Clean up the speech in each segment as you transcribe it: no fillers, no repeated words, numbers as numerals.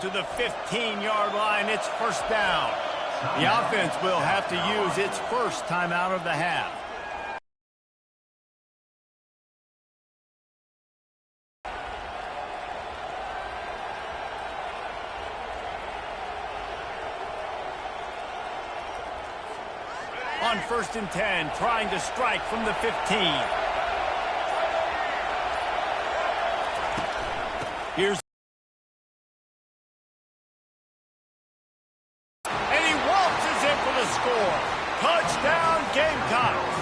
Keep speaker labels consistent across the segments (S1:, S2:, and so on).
S1: to the 15-yard line. It's first down. The offense will have to use its first timeout of the half. On 1st and 10, trying to strike from the 15. Here's and he waltzes in for the score. Touchdown, Gamecocks.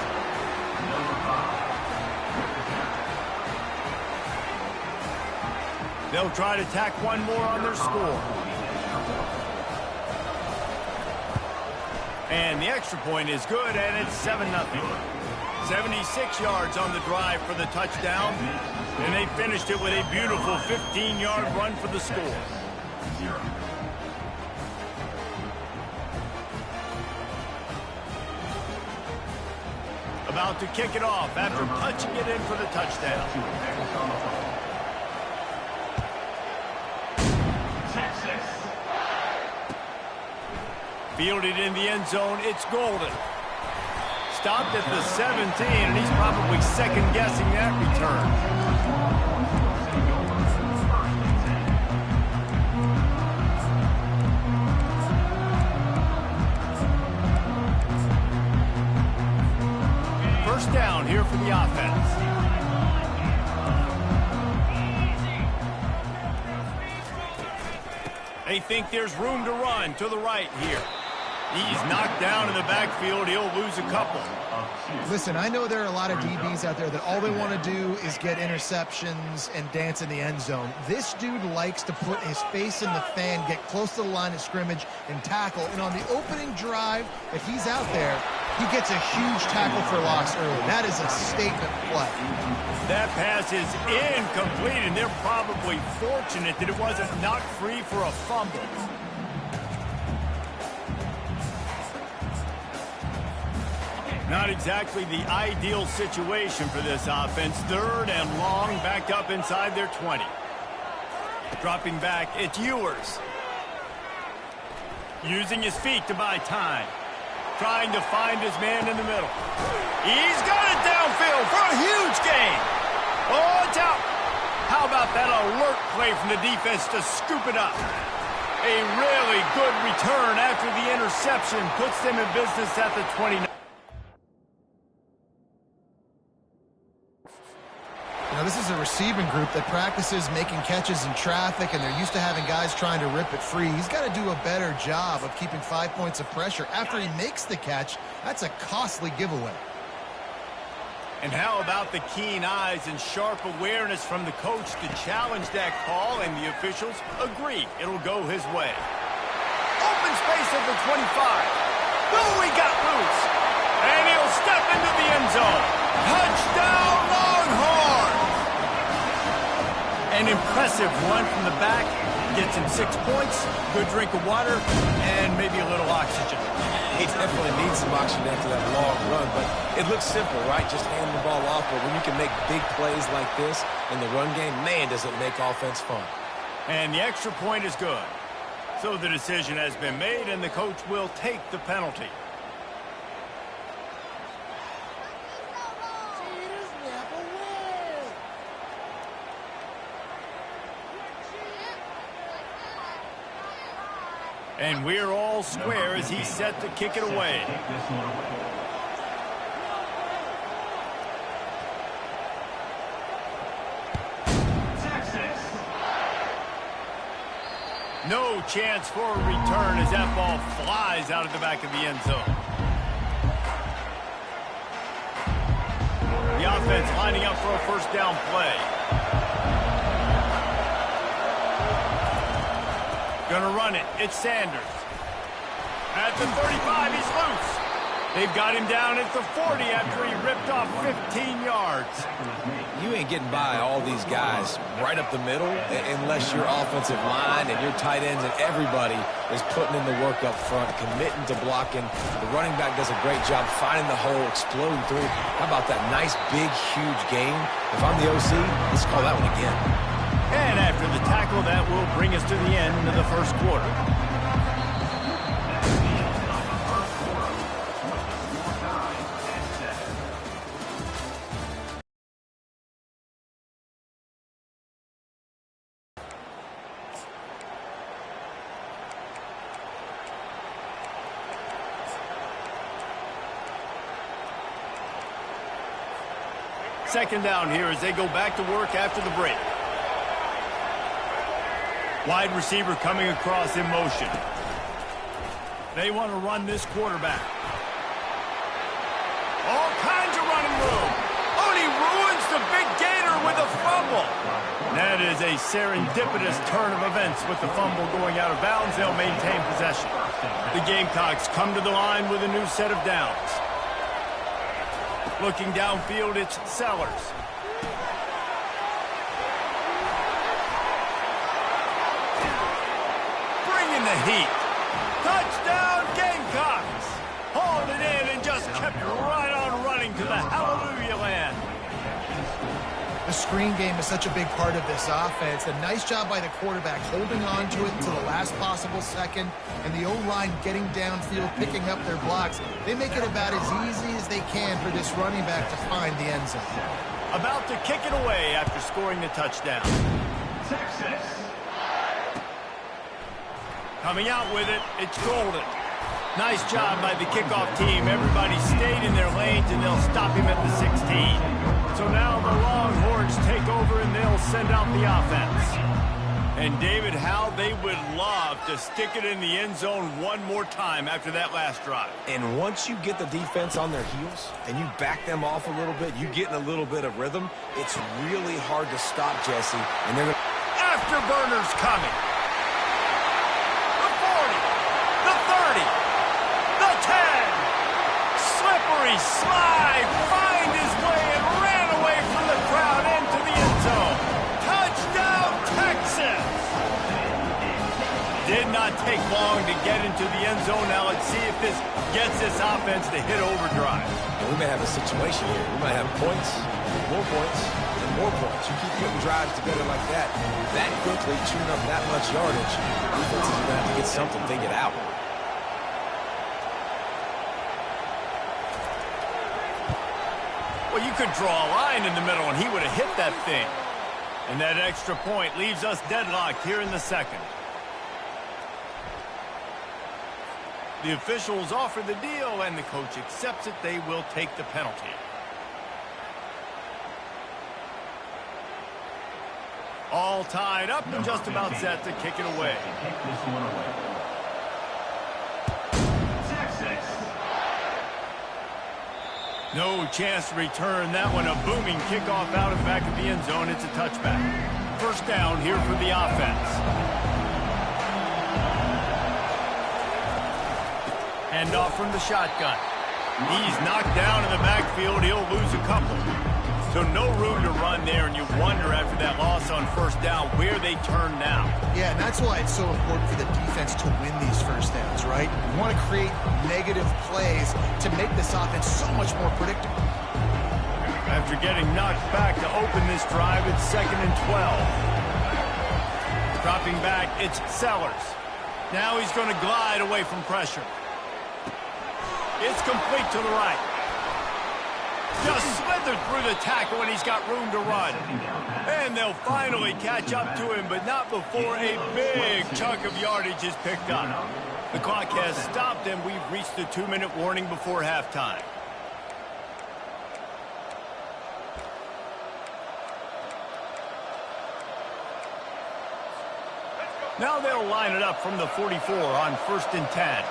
S1: They'll try to tack one more on their score. And the extra point is good, and it's 7-0. 76 yards on the drive for the touchdown, and they finished it with a beautiful 15-yard run for the score. About to kick it off after punching it in for the touchdown. Fielded in the end zone, it's Golden. Stopped at the 17, and he's probably second-guessing that return. First down here for the offense. They think there's room to run to the right here. He's knocked down in the backfield. He'll lose a couple.
S2: Listen, I know there are a lot of DBs out there that all they want to do is get interceptions and dance in the end zone. This dude likes to put his face in the fan, get close to the line of scrimmage, and tackle. And on the opening drive, if he's out there, he gets a huge tackle for loss early. That is a statement play.
S1: That pass is incomplete, and they're probably fortunate that it wasn't knocked free for a fumble. Not exactly the ideal situation for this offense. 3rd and long, backed up inside their 20. Dropping back, it's Ewers. Using his feet to buy time. Trying to find his man in the middle. He's got it downfield for a huge gain. Oh, it's out. How about that alert play from the defense to scoop it up? A really good return after the interception puts them in business at the 29.
S2: Now, this is a receiving group that practices making catches in traffic, and they're used to having guys trying to rip it free. He's got to do a better job of keeping 5 points of pressure after he makes the catch. That's a costly giveaway.
S1: And how about the keen eyes and sharp awareness from the coach to challenge that call, and the officials agree it'll go his way. Open space at the 25. Oh, he got loose. And he'll step into the end zone. Touchdown, Longhorns! An impressive run from the back. Gets him 6 points, good drink of water, and maybe a little oxygen.
S3: He definitely needs some oxygen after that long run, but it looks simple, right? Just hand the ball off, but when you can make big plays like this in the run game, man, does it make offense fun.
S1: And the extra point is good. So the decision has been made, and the coach will take the penalty. And we're all square as he's set to kick it away. No chance for a return as that ball flies out of the back of the end zone. The offense lining up for a first down play. Gonna run it. It's Sanders. At the 35, he's loose. They've got him down at the 40 after he ripped off 15 yards.
S3: You ain't getting by all these guys right up the middle unless your offensive line and your tight ends and everybody is putting in the work up front, committing to blocking. The running back does a great job finding the hole, exploding through. How about that nice, big, huge gain? If I'm the OC, let's call that one again.
S1: And after the tackle, that will bring us to the end of the first quarter. Second down here as they go back to work after the break. Wide receiver coming across in motion. They want to run this quarterback. All kinds of running room. Oh, and he ruins the big gator with a fumble. That is a serendipitous turn of events with the fumble going out of bounds. They'll maintain possession. The Gamecocks come to the line with a new set of downs. Looking downfield, it's Sellers. Bringing the heat. Touchdown, Gamecocks! Hauled it in and just kept right on running to the hallelujah land.
S2: The screen game is such a big part of this offense. A nice job by the quarterback holding on to it until the last possible second, and the O-line getting downfield, picking up their blocks. They make it about as easy as they can for this running back to find the end zone.
S1: About to kick it away after scoring the touchdown. Texas. Coming out with it, it's Golden. Nice job by the kickoff team. Everybody stayed in their lanes, and they'll stop him at the 16. So now the Longhorns take over, and they'll send out the offense. And David, how they would love to stick it in the end zone one more time after that last drive.
S3: And once you get the defense on their heels and you back them off a little bit, you get in a little bit of rhythm, it's really hard to stop, Jesse. And they're
S1: Afterburners coming. The 40, the 30, the 10. Slippery slide, find his way and ran away from the crowd into the end zone. Touchdown, Texas! Did not take long to get into the end zone. Now let's see if this gets this offense to hit overdrive.
S3: we may have a situation here. We might have points, more points, and more points. You keep putting drives together like that quickly, chewing up that much yardage, defense is going to have to get something figured out.
S1: Well, you could draw a line in the middle, and he would have hit that thing. And that extra point leaves us deadlocked here in the second. The officials offer the deal, and the coach accepts it. They will take the penalty. All tied up and just about set to kick it away. No chance to return that one. A booming kickoff out of the back of the end zone. It's a touchback. First down here for the offense. Hand off from the shotgun. He's knocked down in the backfield. He'll lose a couple. So no room to run there, and you wonder after that loss on first down where they turn now.
S2: Yeah, and that's why it's so important for the defense to win these first downs, right? You want to create negative plays to make this offense so much more predictable.
S1: After getting knocked back to open this drive, it's 2nd and 12. Dropping back, it's Sellers. Now he's going to glide away from pressure. It's complete to the right. Just slithered through the tackle, and he's got room to run. And they'll finally catch up to him, but not before a big chunk of yardage is picked up. The clock has stopped, and we've reached the 2-minute warning before halftime. Now they'll line it up from the 44 on 1st and 10.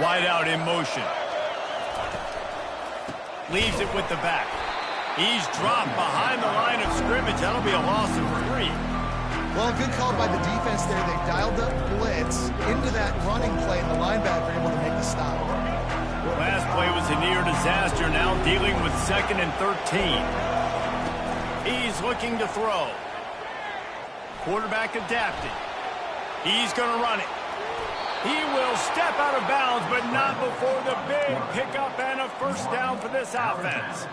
S1: Wide out in motion. Leaves it with the back. He's dropped behind the line of scrimmage. That'll be a loss of 3.
S2: Well, good call by the defense there. They dialed up blitz into that running play, and the linebacker able to make the stop.
S1: Last play was a near disaster. Now dealing with 2nd and 13. He's looking to throw. Quarterback adapted. He's going to run it. He will step out of bounds, but not before the big pickup and a first down for this offense.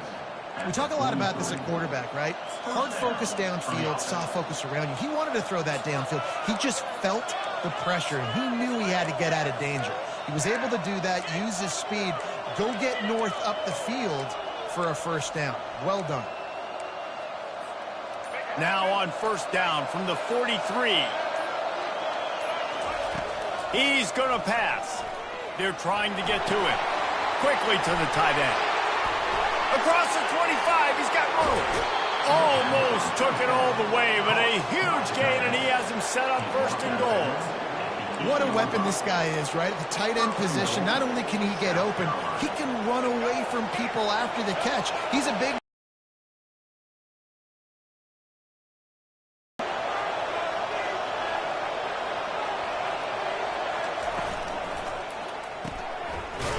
S2: We talk a lot about this at quarterback, right? Hard focus downfield, soft focus around you. He wanted to throw that downfield. He just felt the pressure, and he knew he had to get out of danger. He was able to do that, use his speed, go get North up the field for a first down. Well done.
S1: Now on first down from the 43. He's going to pass. They're trying to get to it. Quickly to the tight end. Across the 25, he's got room. Almost took it all the way, but a huge gain, and he has him set up first and goal.
S2: What a weapon this guy is, right? At the tight end position, not only can he get open, he can run away from people after the catch. He's a big...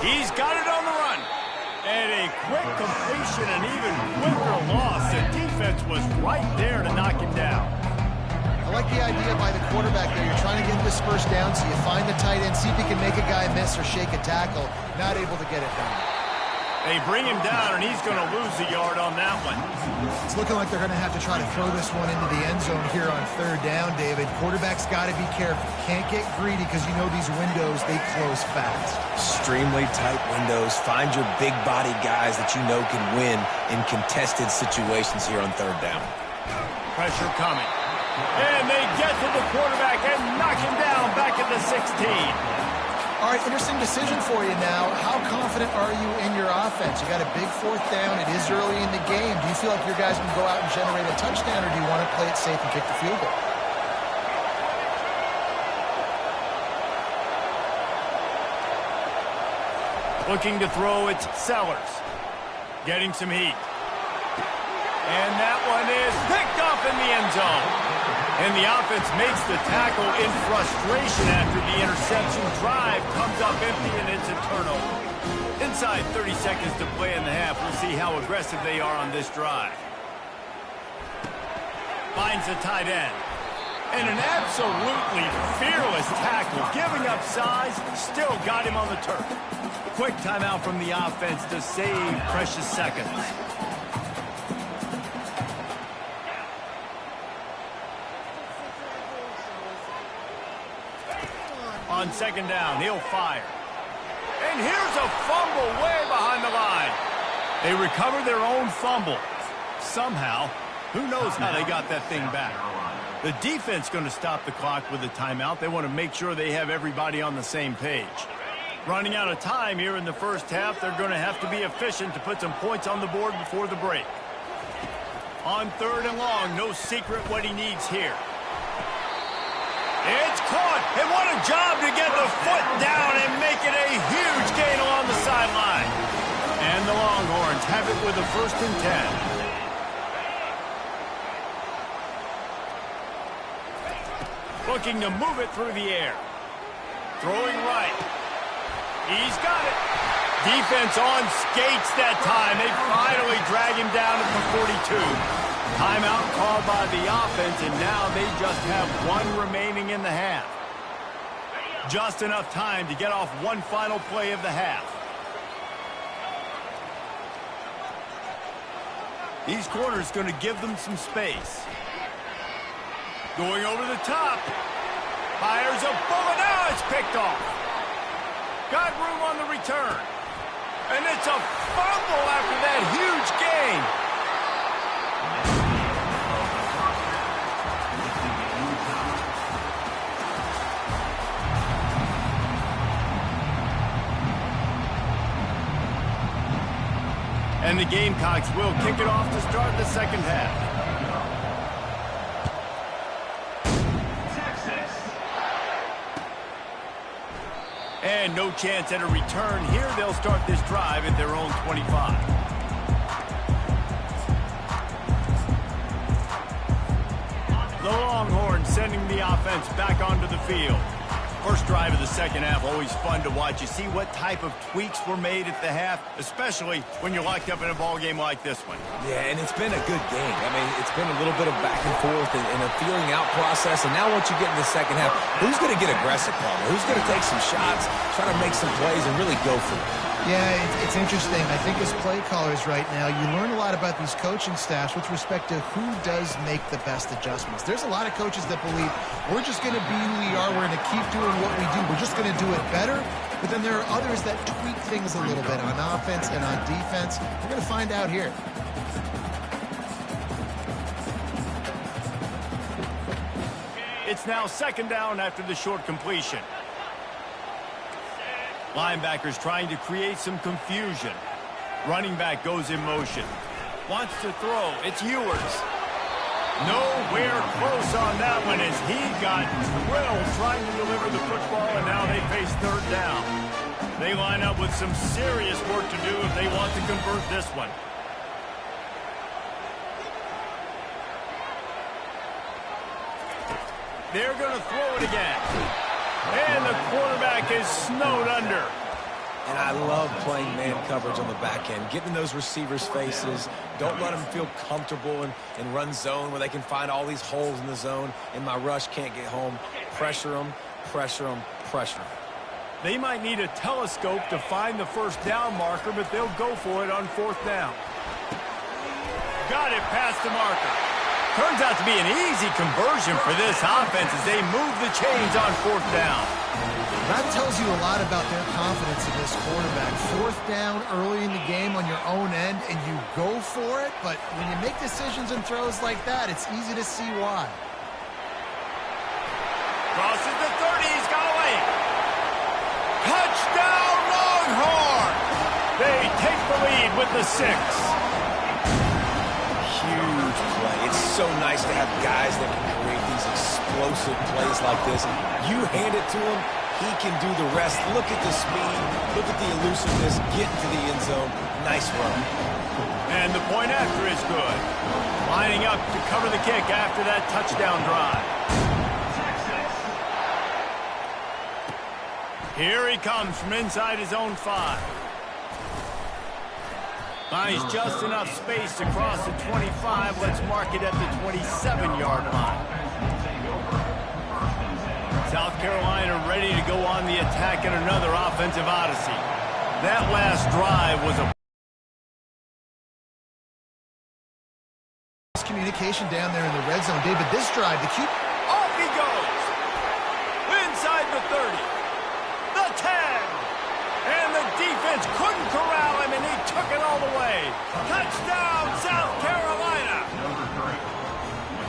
S1: He's got it on the run. And a quick completion, and even quicker loss. The defense was right there to knock him down.
S2: I like the idea by the quarterback there. You're trying to get this first down, so you find the tight end, see if he can make a guy miss or shake a tackle. Not able to get it done.
S1: They bring him down, and he's going to lose a yard on that one.
S2: It's looking like they're going to have to try to throw this one into the end zone here on third down, David. Quarterback's got to be careful. Can't get greedy because you know these windows, they close fast.
S3: Extremely tight windows. Find your big body guys that you know can win in contested situations here on third down.
S1: Pressure coming. And they get to the quarterback and knock him down back at the 16.
S2: All right, interesting decision for you now. How confident are you in your offense? You got a big fourth down. It is early in the game. Do you feel like your guys can go out and generate a touchdown, or do you want to play it safe and kick the field goal?
S1: Looking to throw, it's Sellers. Getting some heat. And that one is picked up in the end zone. And the offense makes the tackle in frustration after the interception. Drive comes up empty, and it's a turnover. Inside 30 seconds to play in the half. We'll see how aggressive they are on this drive. Finds the tight end. And an absolutely fearless tackle. Giving up size, still got him on the turf. Quick timeout from the offense to save precious seconds. On second down, he'll fire. And here's a fumble way behind the line. They recover their own fumble. Somehow, who knows how they got that thing back. The defense going to stop the clock with a timeout. They want to make sure they have everybody on the same page. Running out of time here in the first half, they're going to have to be efficient to put some points on the board before the break. On third and long, no secret what he needs here. It's caught, and what a job to get the foot down and make it a huge gain along the sideline. And the Longhorns have it with a 1st and 10. Looking to move it through the air. Throwing right. He's got it. Defense on skates that time. They finally drag him down at the 42. Timeout called by the offense, and now they just have one remaining in the half. Just enough time to get off one final play of the half. These corners going to give them some space. Going over the top. Fires a bullet. Now it's picked off. Got room on the return. And it's a fumble after that huge gain. And the Gamecocks will kick it off to start the second half. And no chance at a return here. They'll start this drive at their own 25. The Longhorns sending the offense back onto the field. First drive of the second half, always fun to watch. You see what type of tweaks were made at the half, especially when you're locked up in a ball game like this one.
S3: Yeah, and it's been a good game. I mean, it's been a little bit of back and forth and a feeling out process. And now once you get in the second half, who's going to get aggressive, Palmer? Who's going to take some shots, try to make some plays, and really go for it?
S2: Yeah, it's interesting. I think as play callers right now, you learn a lot about these coaching staffs with respect to who does make the best adjustments. There's a lot of coaches that believe we're just going to be who we are. We're going to keep doing what we do. We're just going to do it better. But then there are others that tweak things a little bit on offense and on defense. We're going to find out here.
S1: It's now second down after the short completion. Linebackers trying to create some confusion. Running back goes in motion. Wants to throw. It's Ewers. Nowhere close on that one as he got drilled trying to deliver the football, and now they face third down. They line up with some serious work to do if they want to convert this one. They're going to throw it again. And the quarterback is snowed under.
S3: And I love playing man coverage on the back end, getting in those receivers' faces. Don't let them feel comfortable and run zone where they can find all these holes in the zone, and my rush can't get home. Pressure them, pressure them, pressure them.
S1: They might need a telescope to find the first down marker, but they'll go for it on fourth down. Got it past the marker. Turns out to be an easy conversion for this offense as they move the chains on fourth down.
S2: That tells you a lot about their confidence in this quarterback. Fourth down early in the game on your own end, and you go for it, but when you make decisions and throws like that, it's easy to see why.
S1: Crosses the 30, he's got away. Touchdown, Longhorns! They take the lead with the 6.
S3: Huge play. It's so nice to have guys that can create these explosive plays like this. You hand it to him, he can do the rest. Look at the speed. Look at the elusiveness. Get into the end zone. Nice run.
S1: And the point after is good. Lining up to cover the kick after that touchdown drive. Here he comes from inside his own 5. Finds just enough space to cross the 25. Let's mark it at the 27-yard line. South Carolina ready to go on the attack in another offensive odyssey. That last drive was a
S2: communication down there in the red zone. David, this drive, the QB...
S1: Off he goes! Inside the 30. The 10! And the defense couldn't corral him, and he took it all the way. Touchdown, South Carolina!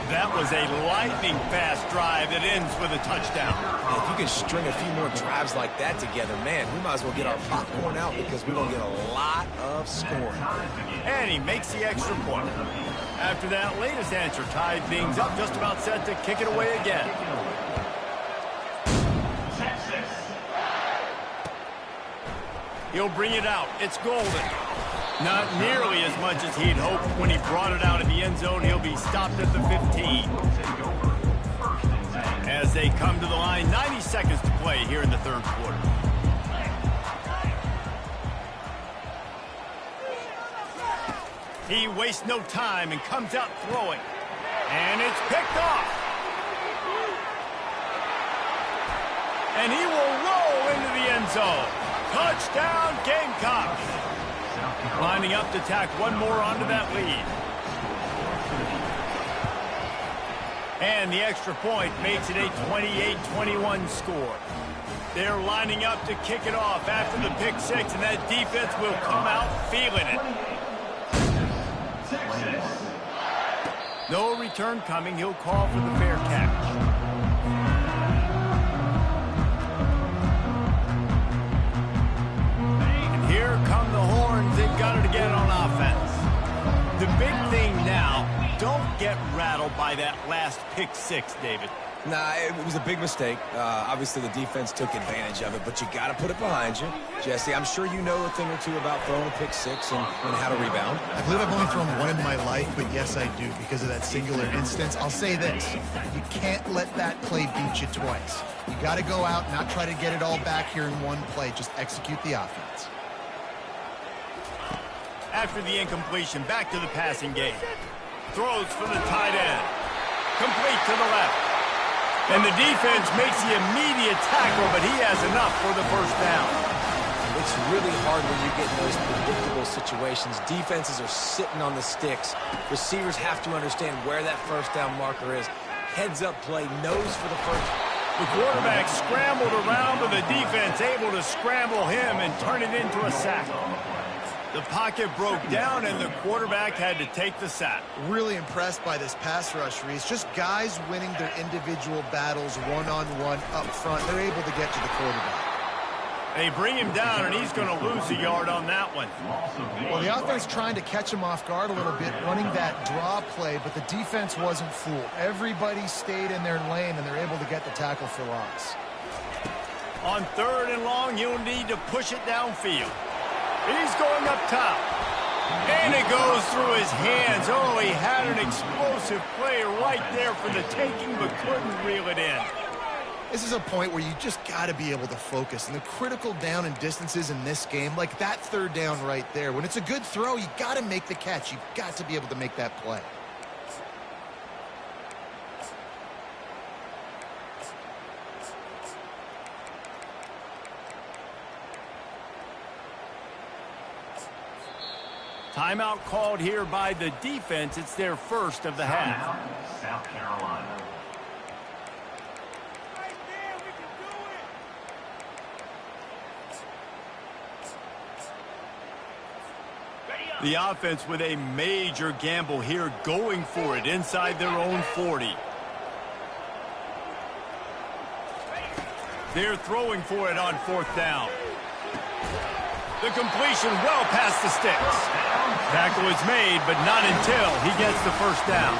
S1: That was a lightning-fast drive that ends with a touchdown.
S3: If you can string a few more drives like that together, man, we might as well get our popcorn out because we're going to get a lot of scoring.
S1: And he makes the extra point. After that latest answer tied things up, just about set to kick it away again. He'll bring it out. It's Golden. Not nearly as much as he'd hoped when he brought it out in the end zone. He'll be stopped at the 15. As they come to the line, 90 seconds to play here in the third quarter. He wastes no time and comes out throwing. And it's picked off. And he will roll into the end zone. Touchdown, Gamecocks. Lining up to tack one more onto that lead. And the extra point makes it a 28-21 score. They're lining up to kick it off after the pick 6, and that defense will come out feeling it. No return coming. He'll call for the fair catch. Here come the Horns. They've got it again on offense. The big thing now, don't get rattled by that last pick 6, David.
S3: Nah, it was a big mistake. Obviously, the defense took advantage of it, but you got to put it behind you. Jesse, I'm sure you know a thing or two about throwing a pick 6 and how to rebound.
S2: I believe I've only thrown one in my life, but yes, I do because of that singular instance. I'll say this. You can't let that play beat you twice. You got to go out, not try to get it all back here in one play. Just execute the offense.
S1: After the incompletion, back to the passing game. Throws for the tight end. Complete to the left. And the defense makes the immediate tackle, but he has enough for the first down.
S3: It's really hard when you get in those predictable situations. Defenses are sitting on the sticks. Receivers have to understand where that first down marker is. Heads-up play, nose for the first.
S1: The quarterback scrambled around, but the defense able to scramble him and turn it into a sack. The pocket broke down, and the quarterback had to take the sack.
S2: Really impressed by this pass rush, Reese. Just guys winning their individual battles one-on-one up front. They're able to get to the quarterback.
S1: They bring him down, and he's going to lose a yard on that one.
S2: Well, the offense trying to catch him off guard a little bit, running that draw play, but the defense wasn't fooled. Everybody stayed in their lane, and they're able to get the tackle for loss.
S1: On 3rd and long, you'll need to push it downfield. He's going up top. And it goes through his hands. Oh, he had an explosive play right there for the taking, but couldn't reel it in.
S2: This is a point where you just got to be able to focus. And the critical down and distances in this game, like that 3rd down right there, when it's a good throw, you got to make the catch. You've got to be able to make that play.
S1: Timeout called here by the defense. It's their first of the half.
S4: South Carolina.
S1: The offense with a major gamble here, going for it inside their own 40. They're throwing for it on 4th down. The completion well past the sticks. Tackle is made, but not until he gets the first down.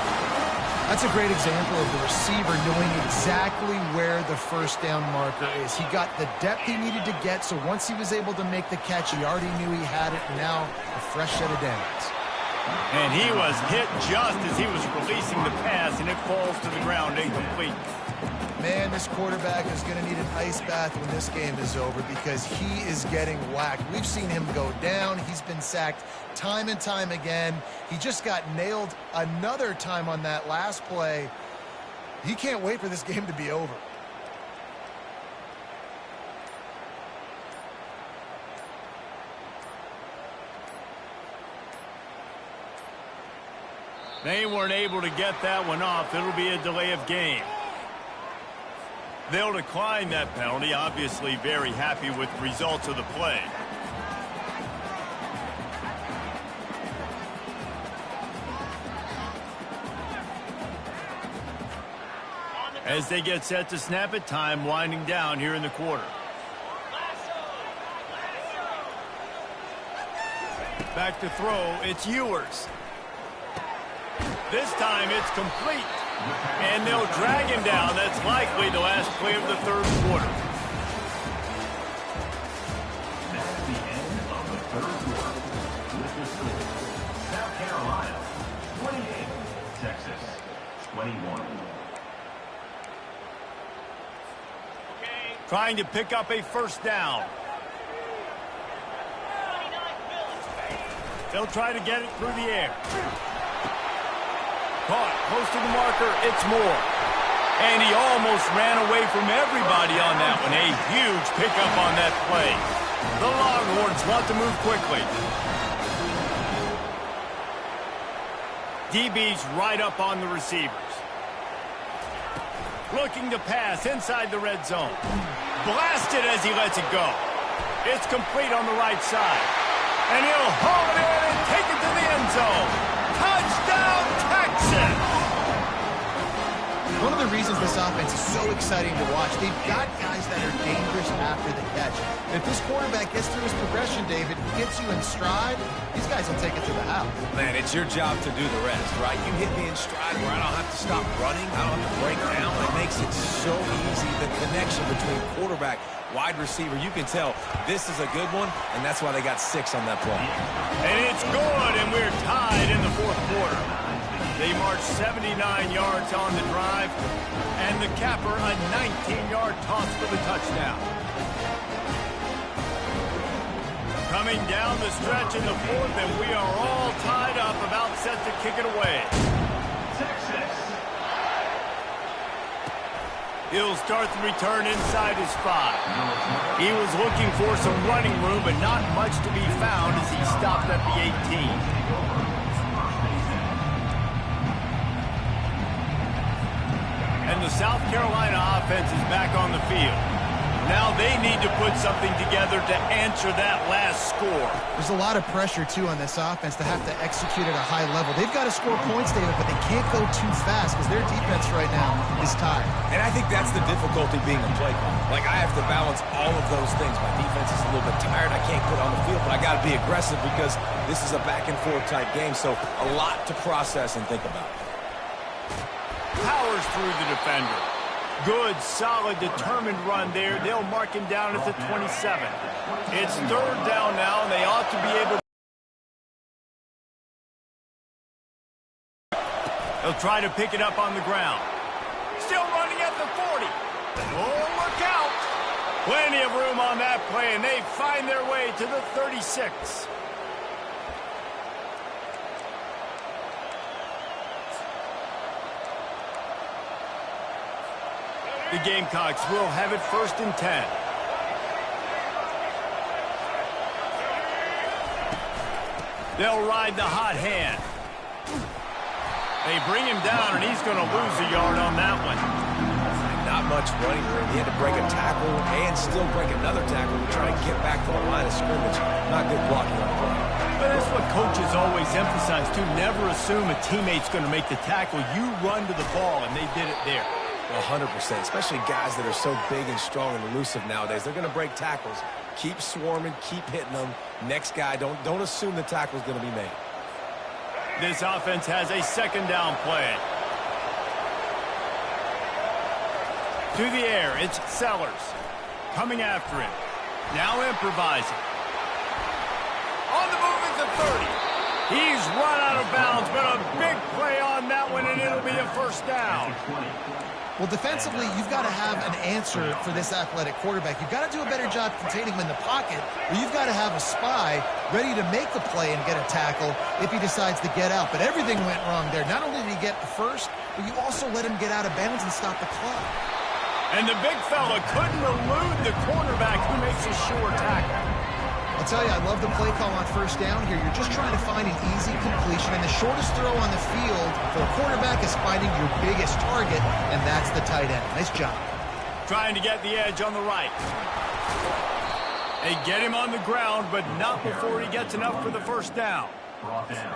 S2: That's a great example of the receiver knowing exactly where the first down marker is. He got the depth he needed to get, so once he was able to make the catch, he already knew he had it, and now a fresh set of downs.
S1: And he was hit just as he was releasing the pass, and it falls to the ground incomplete.
S2: Man, this quarterback is going to need an ice bath when this game is over because he is getting whacked. We've seen him go down. He's been sacked time and time again. He just got nailed another time on that last play. He can't wait for this game to be over.
S1: They weren't able to get that one off. It'll be a delay of game. They'll decline that penalty, obviously very happy with the results of the play. As they get set to snap it, time winding down here in the quarter. Back to throw, it's Ewers. This time it's complete. And they'll drag him down. That's likely the last play of the 3rd quarter.
S4: That's the end of the 3rd quarter. With the score, South Carolina 28, Texas 21.
S1: Trying to pick up a first down. They'll try to get it through the air. Caught close to the marker, it's Moore. And he almost ran away from everybody on that one. A huge pickup on that play. The Longhorns want to move quickly. DB's right up on the receivers. Looking to pass inside the red zone. Blasted as he lets it go. It's complete on the right side. And he'll haul it in and take it to the end zone. Touchdown, Texas!
S2: One of the reasons this offense is so exciting to watch, they've got guys that are dangerous after the catch. And if this quarterback gets through his progression, David, gets you in stride, these guys will take it to the house.
S3: Man, it's your job to do the rest, right? You hit me in stride where I don't have to stop running. I don't have to break down. It makes it so easy, the connection between quarterback, wide receiver. You can tell this is a good one, and that's why they got 6 on that play.
S1: And it's good, and we're tied in the 4th quarter. They march 79 yards on the drive, and the capper a 19-yard toss for the touchdown. Coming down the stretch in the 4th, and we are all tied up, about set to kick it away.
S4: Texas.
S1: He'll start the return inside his 5. He was looking for some running room, but not much to be found as he stopped at the 18. And the South Carolina offense is back on the field. Now they need to put something together to answer that last score.
S2: There's a lot of pressure, too, on this offense to have to execute at a high level. They've got to score points, David, but they can't go too fast because their defense right now is tired.
S3: And I think that's the difficulty being a play caller. Like, I have to balance all of those things. My defense is a little bit tired. I can't put on the field, but I got to be aggressive because this is a back-and-forth type game, so a lot to process and think about.
S1: Powers through the defender. Good, solid, determined run there. They'll mark him down at the 27. It's 3rd down now, and they ought to be able to... They'll try to pick it up on the ground. Still running at the 40. Oh, look out. Plenty of room on that play, and they find their way to the 36. The Gamecocks will have it 1st and 10. They'll ride the hot hand. They bring him down, and he's going to lose a yard on that one.
S3: Not much running room. He had to break a tackle and still break another tackle to try to get back to the line of scrimmage. Not good blocking on the play.
S1: But that's what coaches always emphasize, too. Never assume a teammate's going to make the tackle. You run to the ball, and they did it there.
S3: 100%, especially guys that are so big and strong and elusive nowadays. They're going to break tackles. Keep swarming, keep hitting them. Next guy, don't assume the tackle's going to be made.
S1: This offense has a 2nd down play. To the air, it's Sellers. Coming after him. Now improvising. On the move is the 30. He's run out of bounds, but a big play on that one, and it'll be a 1st down.
S2: Well, defensively, you've got to have an answer for this athletic quarterback. You've got to do a better job containing him in the pocket, or you've got to have a spy ready to make the play and get a tackle if he decides to get out. But everything went wrong there. Not only did he get the first, but you also let him get out of bounds and stop the clock.
S1: And the big fella couldn't elude the cornerback who makes a sure tackle.
S2: I'll tell you, I love the play call on 1st down here. You're just trying to find an easy completion, and the shortest throw on the field for a quarterback is finding your biggest target, and that's the tight end. Nice job.
S1: Trying to get the edge on the right. They get him on the ground, but not before he gets enough for the 1st down.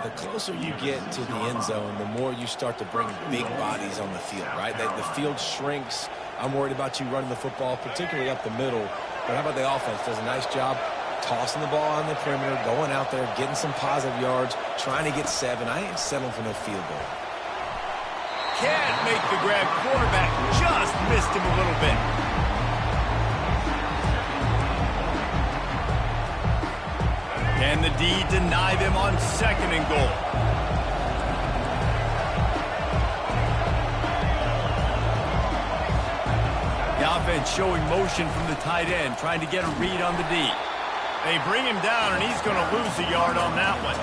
S3: The closer you get to the end zone, the more you start to bring big bodies on the field, right? The field shrinks. I'm worried about you running the football, particularly up the middle. But how about the offense? Does a nice job tossing the ball on the perimeter, going out there, getting some positive yards, trying to get 7. I ain't settling for no field goal.
S1: Can't make the grab. Quarterback just missed him a little bit. Can the D deny them on 2nd and goal? The offense showing motion from the tight end, trying to get a read on the D. They bring him down, and he's going to lose a yard on that one.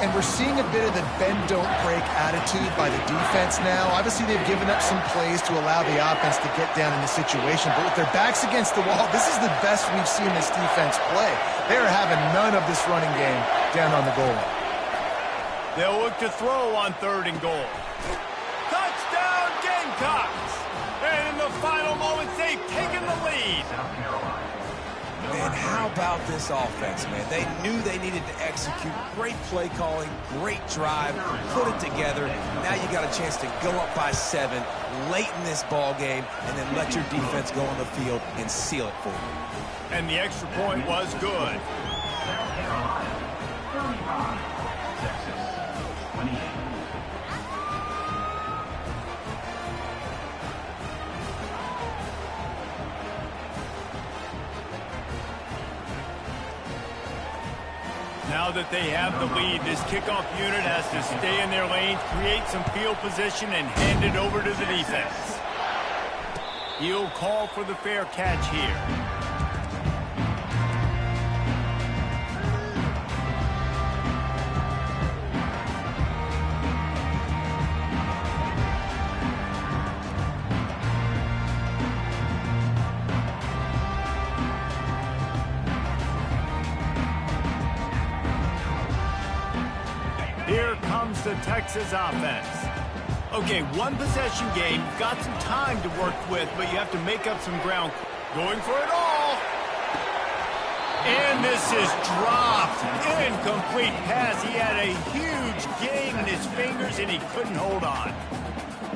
S2: And we're seeing a bit of the bend-don't-break attitude by the defense now. Obviously, they've given up some plays to allow the offense to get down in the situation. But with their backs against the wall, this is the best we've seen this defense play. They're having none of this running game down on the goal line.
S1: They'll look to throw on 3rd and goal. Touchdown, Gamecocks! And in the final moments, they've taken the lead.
S3: Man, how about this offense, man? They knew they needed to execute. Great play calling, great drive, put it together. Now you got a chance to go up by 7 late in this ball game and then let your defense go on the field and seal it for you.
S1: And the extra point was good.
S4: South Carolina, 35. Texas, 28.
S1: Now that they have the lead, this kickoff unit has to stay in their lanes, create some field position, and hand it over to the defense. He'll call for the fair catch here. comes the Texas offense. Okay, one possession game. You've got some time to work with, but you have to make up some ground. Going for it all. And this is dropped. Incomplete pass. He had a huge gain in his fingers, and he couldn't hold on.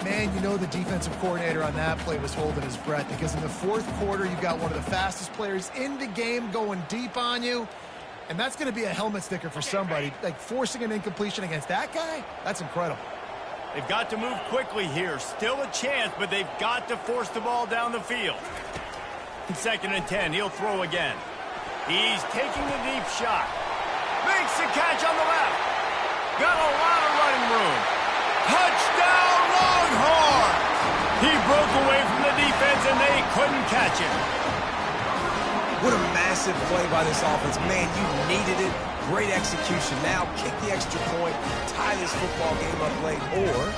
S2: Man, you know the defensive coordinator on that play was holding his breath, because in the fourth quarter, you got one of the fastest players in the game going deep on you. And that's going to be a helmet sticker for somebody. Like, forcing an incompletion against that guy, that's incredible.
S1: They've got to move quickly here. Still a chance, but they've got to force the ball down the field. 2nd and 10, he'll throw again. He's taking the deep shot. Makes the catch on the left. Got a lot of running room. Touchdown, Longhorns! He broke away from the defense, and they couldn't catch him.
S3: What a massive play by this offense. Man, you needed it. Great execution. Now kick the extra point, tie this football game up late, or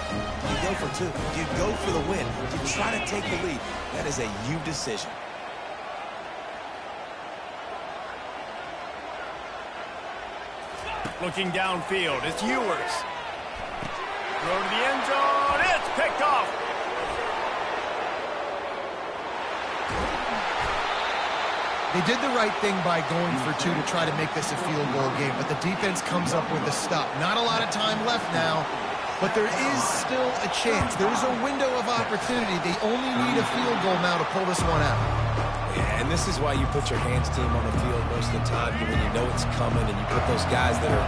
S3: you go for 2. You go for the win. You try to take the lead. That is a you decision.
S1: Looking downfield, it's Ewers. Throw to the end zone. It's picked off.
S2: They did the right thing by going for 2 to try to make this a field goal game, but the defense comes up with a stop. Not a lot of time left now, but there is still a chance. There's a window of opportunity. They only need a field goal now to pull this one out.
S3: Yeah, and this is why you put your hands team on the field most of the time, when you know it's coming, and you put those guys that are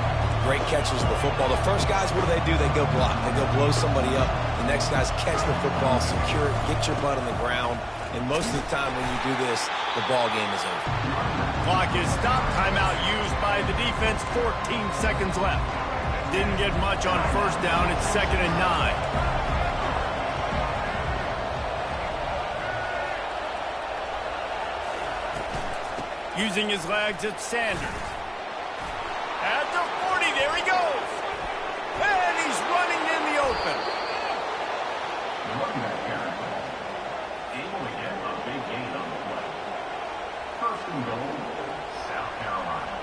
S3: great catchers of the football. The first guys, what do? They go block. They go blow somebody up. The next guys catch the football, secure it, get your butt on the ground. And most of the time when you do this, the ball game is over.
S1: Clock is stopped. Timeout used by the defense. 14 seconds left. Didn't get much on first down. It's 2nd and 9. Using his legs, it's Sanders. At the 40, there he goes. And he's running in the open.
S4: Running back carry call. Able to get a big gain on the play. 1st and goal, South Carolina.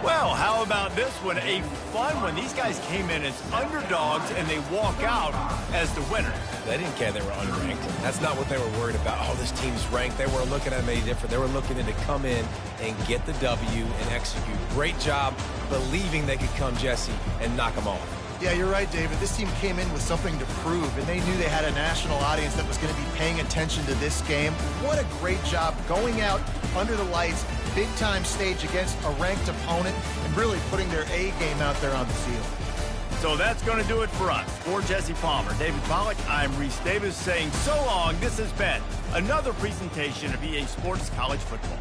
S1: Well, how about this one? A fun one. These guys came in as underdogs, and they walk out as the winners.
S3: They didn't care they were unranked. That's not what they were worried about. Oh, this team's ranked. They weren't looking at them any different. They were looking to come in and get the W and execute. Great job believing they could come, Jesse, and knock them off.
S2: Yeah, you're right, David. This team came in with something to prove, and they knew they had a national audience that was going to be paying attention to this game. What a great job going out under the lights, big-time stage against a ranked opponent, and really putting their A game out there on the field.
S1: So that's going to do it for us. For Jesse Palmer, David Pollack, I'm Reese Davis saying so long. This has been another presentation of EA Sports College Football.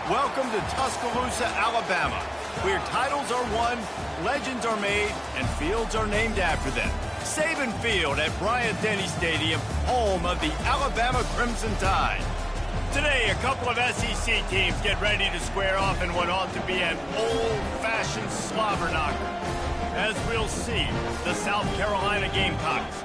S1: Welcome to Tuscaloosa, Alabama, where titles are won, legends are made, and fields are named after them. Saban Field at Bryant-Denny Stadium, home of the Alabama Crimson Tide. Today, a couple of SEC teams get ready to square off in what ought to be an old-fashioned slobber knocker. As we'll see, the South Carolina Gamecocks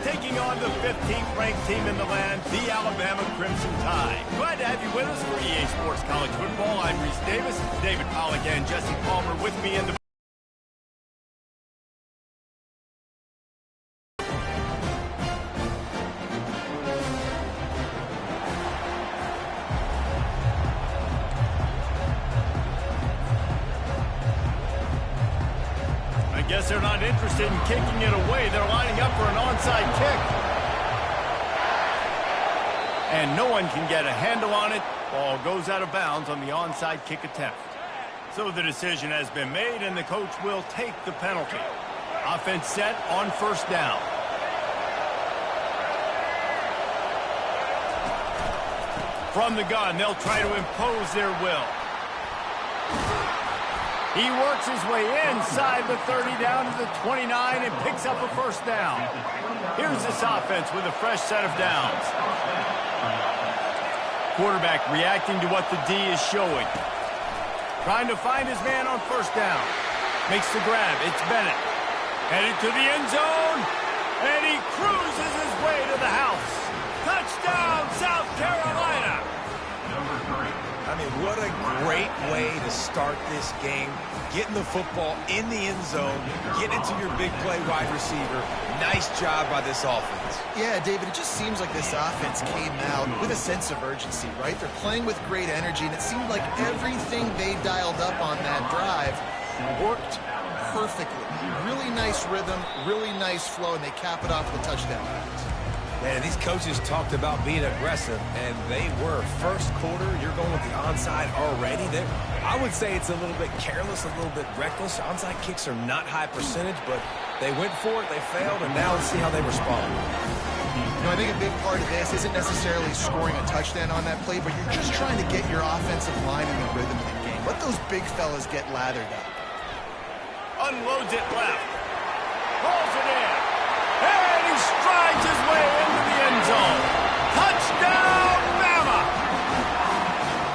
S1: taking on the 15th ranked team in the land, the Alabama Crimson Tide. Glad to have you with us for EA Sports College Football. I'm Reese Davis, David Pollack and Jesse Palmer with me in the guess they're not interested in kicking it away. They're lining up for an onside kick. And no one can get a handle on it. Ball goes out of bounds on the onside kick attempt. So the decision has been made, and the coach will take the penalty. Offense set on first down. From the gun, they'll try to impose their will. He works his way inside the 30 down to the 29 and picks up a first down. Here's this offense with a fresh set of downs. Quarterback reacting to what the D is showing. Trying to find his man on first down. Makes the grab. It's Bennett. Headed to the end zone. And he cruises his way to the house. Touchdown, South Carolina.
S3: I mean, what a great way to start this game. Getting the football in the end zone, getting it to your big play wide receiver. Nice job by this offense.
S2: Yeah, David, it just seems like this offense came out with a sense of urgency, right? They're playing with great energy, and it seemed like everything they dialed up on that drive worked perfectly. Really nice rhythm, really nice flow, and they cap it off with a touchdown pass.
S3: Man, these coaches talked about being aggressive, and they were. First quarter, you're going with the onside already. I would say it's a little bit careless, a little bit reckless. Onside kicks are not high percentage, but they went for it, they failed, and now let's see how they respond.
S2: You know, I think a big part of this isn't necessarily scoring a touchdown on that play, but you're just trying to get your offensive line in the rhythm of the game. Let those big fellas get lathered up.
S1: Unloads it left. Pulls it in. And he strides his way into the end zone. Touchdown, Bama!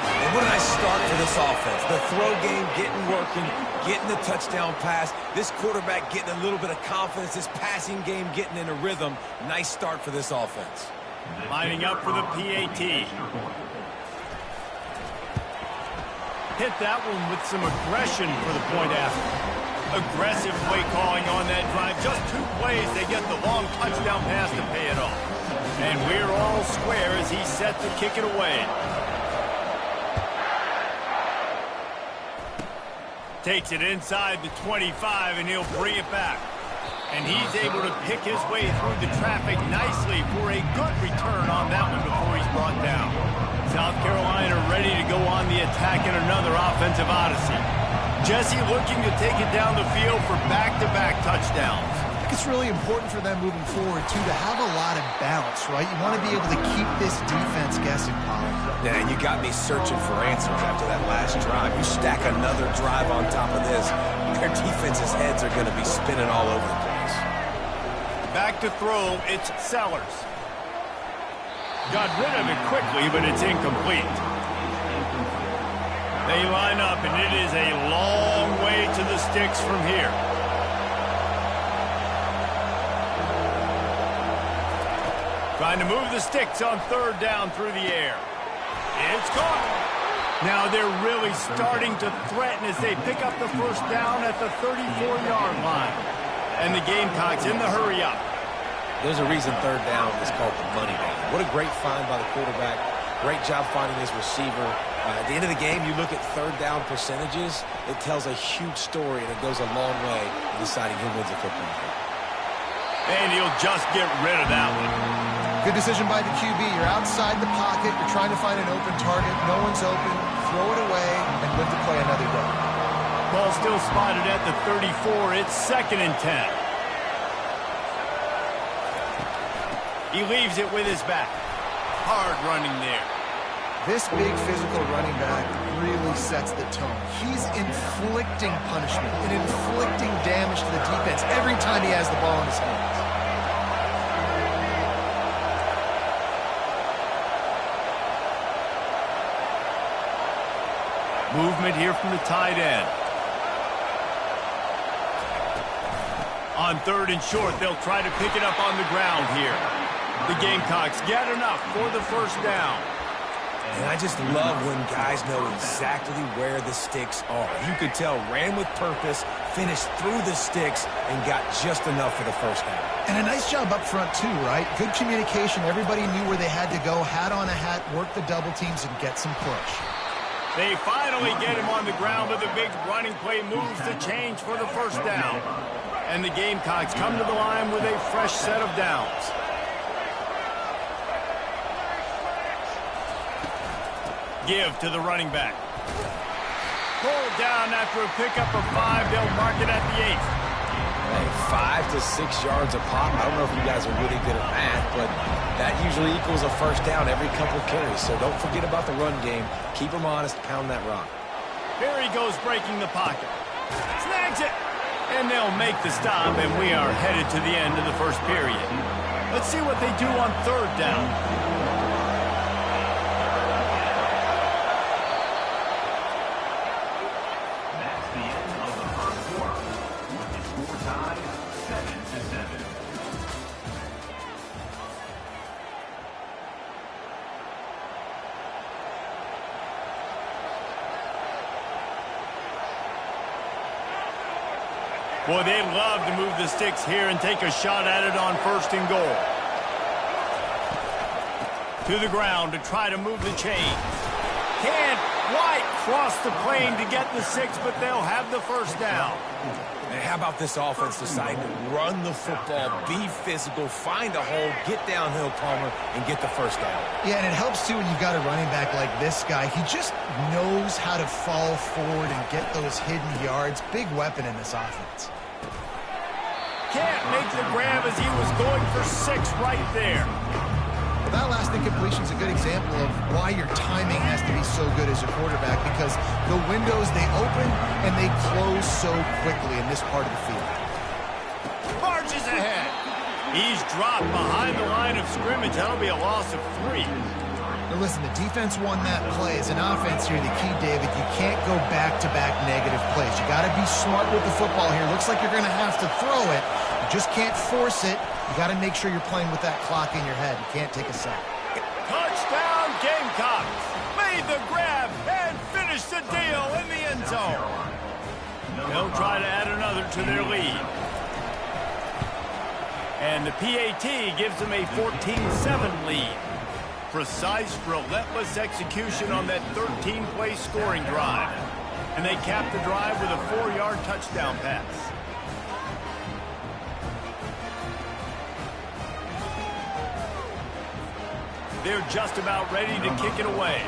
S3: And what a nice start for this offense. The throw game getting working, getting the touchdown pass. This quarterback getting a little bit of confidence. This passing game getting in a rhythm. Nice start for this offense.
S1: Lining up for the PAT. Hit that one with some aggression for the point after. Aggressive play calling on that drive. Just 2 plays, they get the long touchdown pass to pay it off. And we're all square as he's set to kick it away. Takes it inside the 25, and he'll bring it back. And he's able to pick his way through the traffic nicely for a good return on that one before he's brought down. South Carolina ready to go on the attack in another offensive odyssey. Jesse looking to take it down the field for back-to-back touchdowns.
S2: I think it's really important for them moving forward, too, to have a lot of balance, right? You want to be able to keep this defense guessing, Colin.
S3: Yeah, and you got me searching for answers after that last drive. You stack another drive on top of this, their defense's heads are going to be spinning all over the place.
S1: Back to throw, it's Sellers. Got rid of it quickly, but it's incomplete. They line up, and it is a long way to the sticks from here. Trying to move the sticks on third down through the air. It's caught. Now they're really starting to threaten as they pick up the first down at the 34-yard line. And the Gamecocks in the hurry up.
S3: There's a reason third down is called the money down. What a great find by the quarterback. Great job finding his receiver. At the end of the game, you look at third down percentages. It tells a huge story, and it goes a long way in deciding who wins a football game.
S1: And he'll just get rid of that one.
S2: Good decision by the QB. You're outside the pocket. You're trying to find an open target. No one's open. Throw it away and live to play another day.
S1: Ball still spotted at the 34. It's 2nd and 10. He leaves it with his back. Hard running there.
S2: This big physical running back really sets the tone. He's inflicting punishment and inflicting damage to the defense every time he has the ball in his hands.
S1: Movement here from the tight end. On 3rd and short, they'll try to pick it up on the ground here. The Gamecocks get enough for the first down.
S3: And I just love when guys know exactly where the sticks are. You could tell ran with purpose, finished through the sticks, and got just enough for the first down.
S2: And a nice job up front too, right? Good communication. Everybody knew where they had to go. Hat on a hat, work the double teams, and get some push.
S1: They finally get him on the ground, but the big running play moves the change for the first down. And the Gamecocks come to the line with a fresh set of downs. Give to the running back. Pulled down after a pickup of 5. They'll mark it at the 8.
S3: Hey, 5 to 6 yards a pop. I don't know if you guys are really good at math, but that usually equals a first down every couple carries. So don't forget about the run game. Keep them honest. Pound that rock.
S1: Here he goes breaking the pocket. Snags it. And they'll make the stop, and we are headed to the end of the first period. Let's see what they do on 3rd down. Boy, they'd love to move the sticks here and take a shot at it on 1st and goal. To the ground to try to move the chain. Can't quite cross the plane to get the 6, but they'll have the first down.
S3: And how about this offense deciding to run the football, be physical, find a hole, get downhill, Palmer, and get the first down?
S2: Yeah, and it helps, too, when you've got a running back like this guy. He just knows how to fall forward and get those hidden yards. Big weapon in this offense.
S1: Can't make the grab as he was going for 6 right there.
S2: Well, that last incompletion is a good example of why your timing has to be so good as a quarterback, because the windows, they open and they close so quickly in this part of the field.
S1: Marches ahead. He's dropped behind the line of scrimmage. That'll be a loss of 3.
S2: Now listen, the defense won that play. As an offense here, the key, David, you can't go back-to-back negative plays. You got to be smart with the football here. Looks like you're going to have to throw it. You just can't force it. You got to make sure you're playing with that clock in your head. You can't take a sack.
S1: Touchdown, Gamecocks. Made the grab and finished the deal in the end zone. They'll try to add another to their lead. And the PAT gives them a 14-7 lead. Precise, relentless execution on that 13-play scoring drive. And they cap the drive with a 4-yard touchdown pass. They're just about ready to kick it away.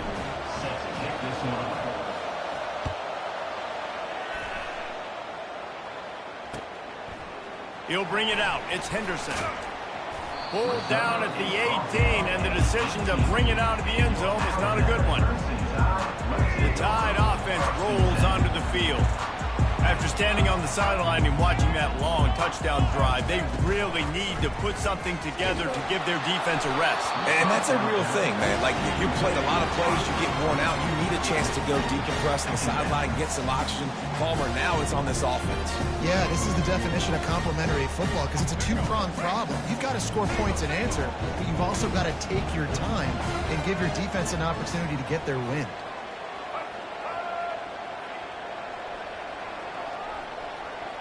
S1: He'll bring it out. It's Henderson. Pulled down at the 18, and the decision to bring it out of the end zone was not a good one. The Tide offense rolls onto the field. After standing on the sideline and watching that long touchdown drive, they really need to put something together to give their defense a rest.
S3: And that's a real thing, man. Like, you played a lot of plays, you get worn out, you need a chance to go decompress on the sideline, get some oxygen. Palmer, now it's on this offense.
S2: Yeah, this is the definition of complementary football, because it's a two-pronged problem. You've got to score points and answer, but you've also got to take your time and give your defense an opportunity to get their win.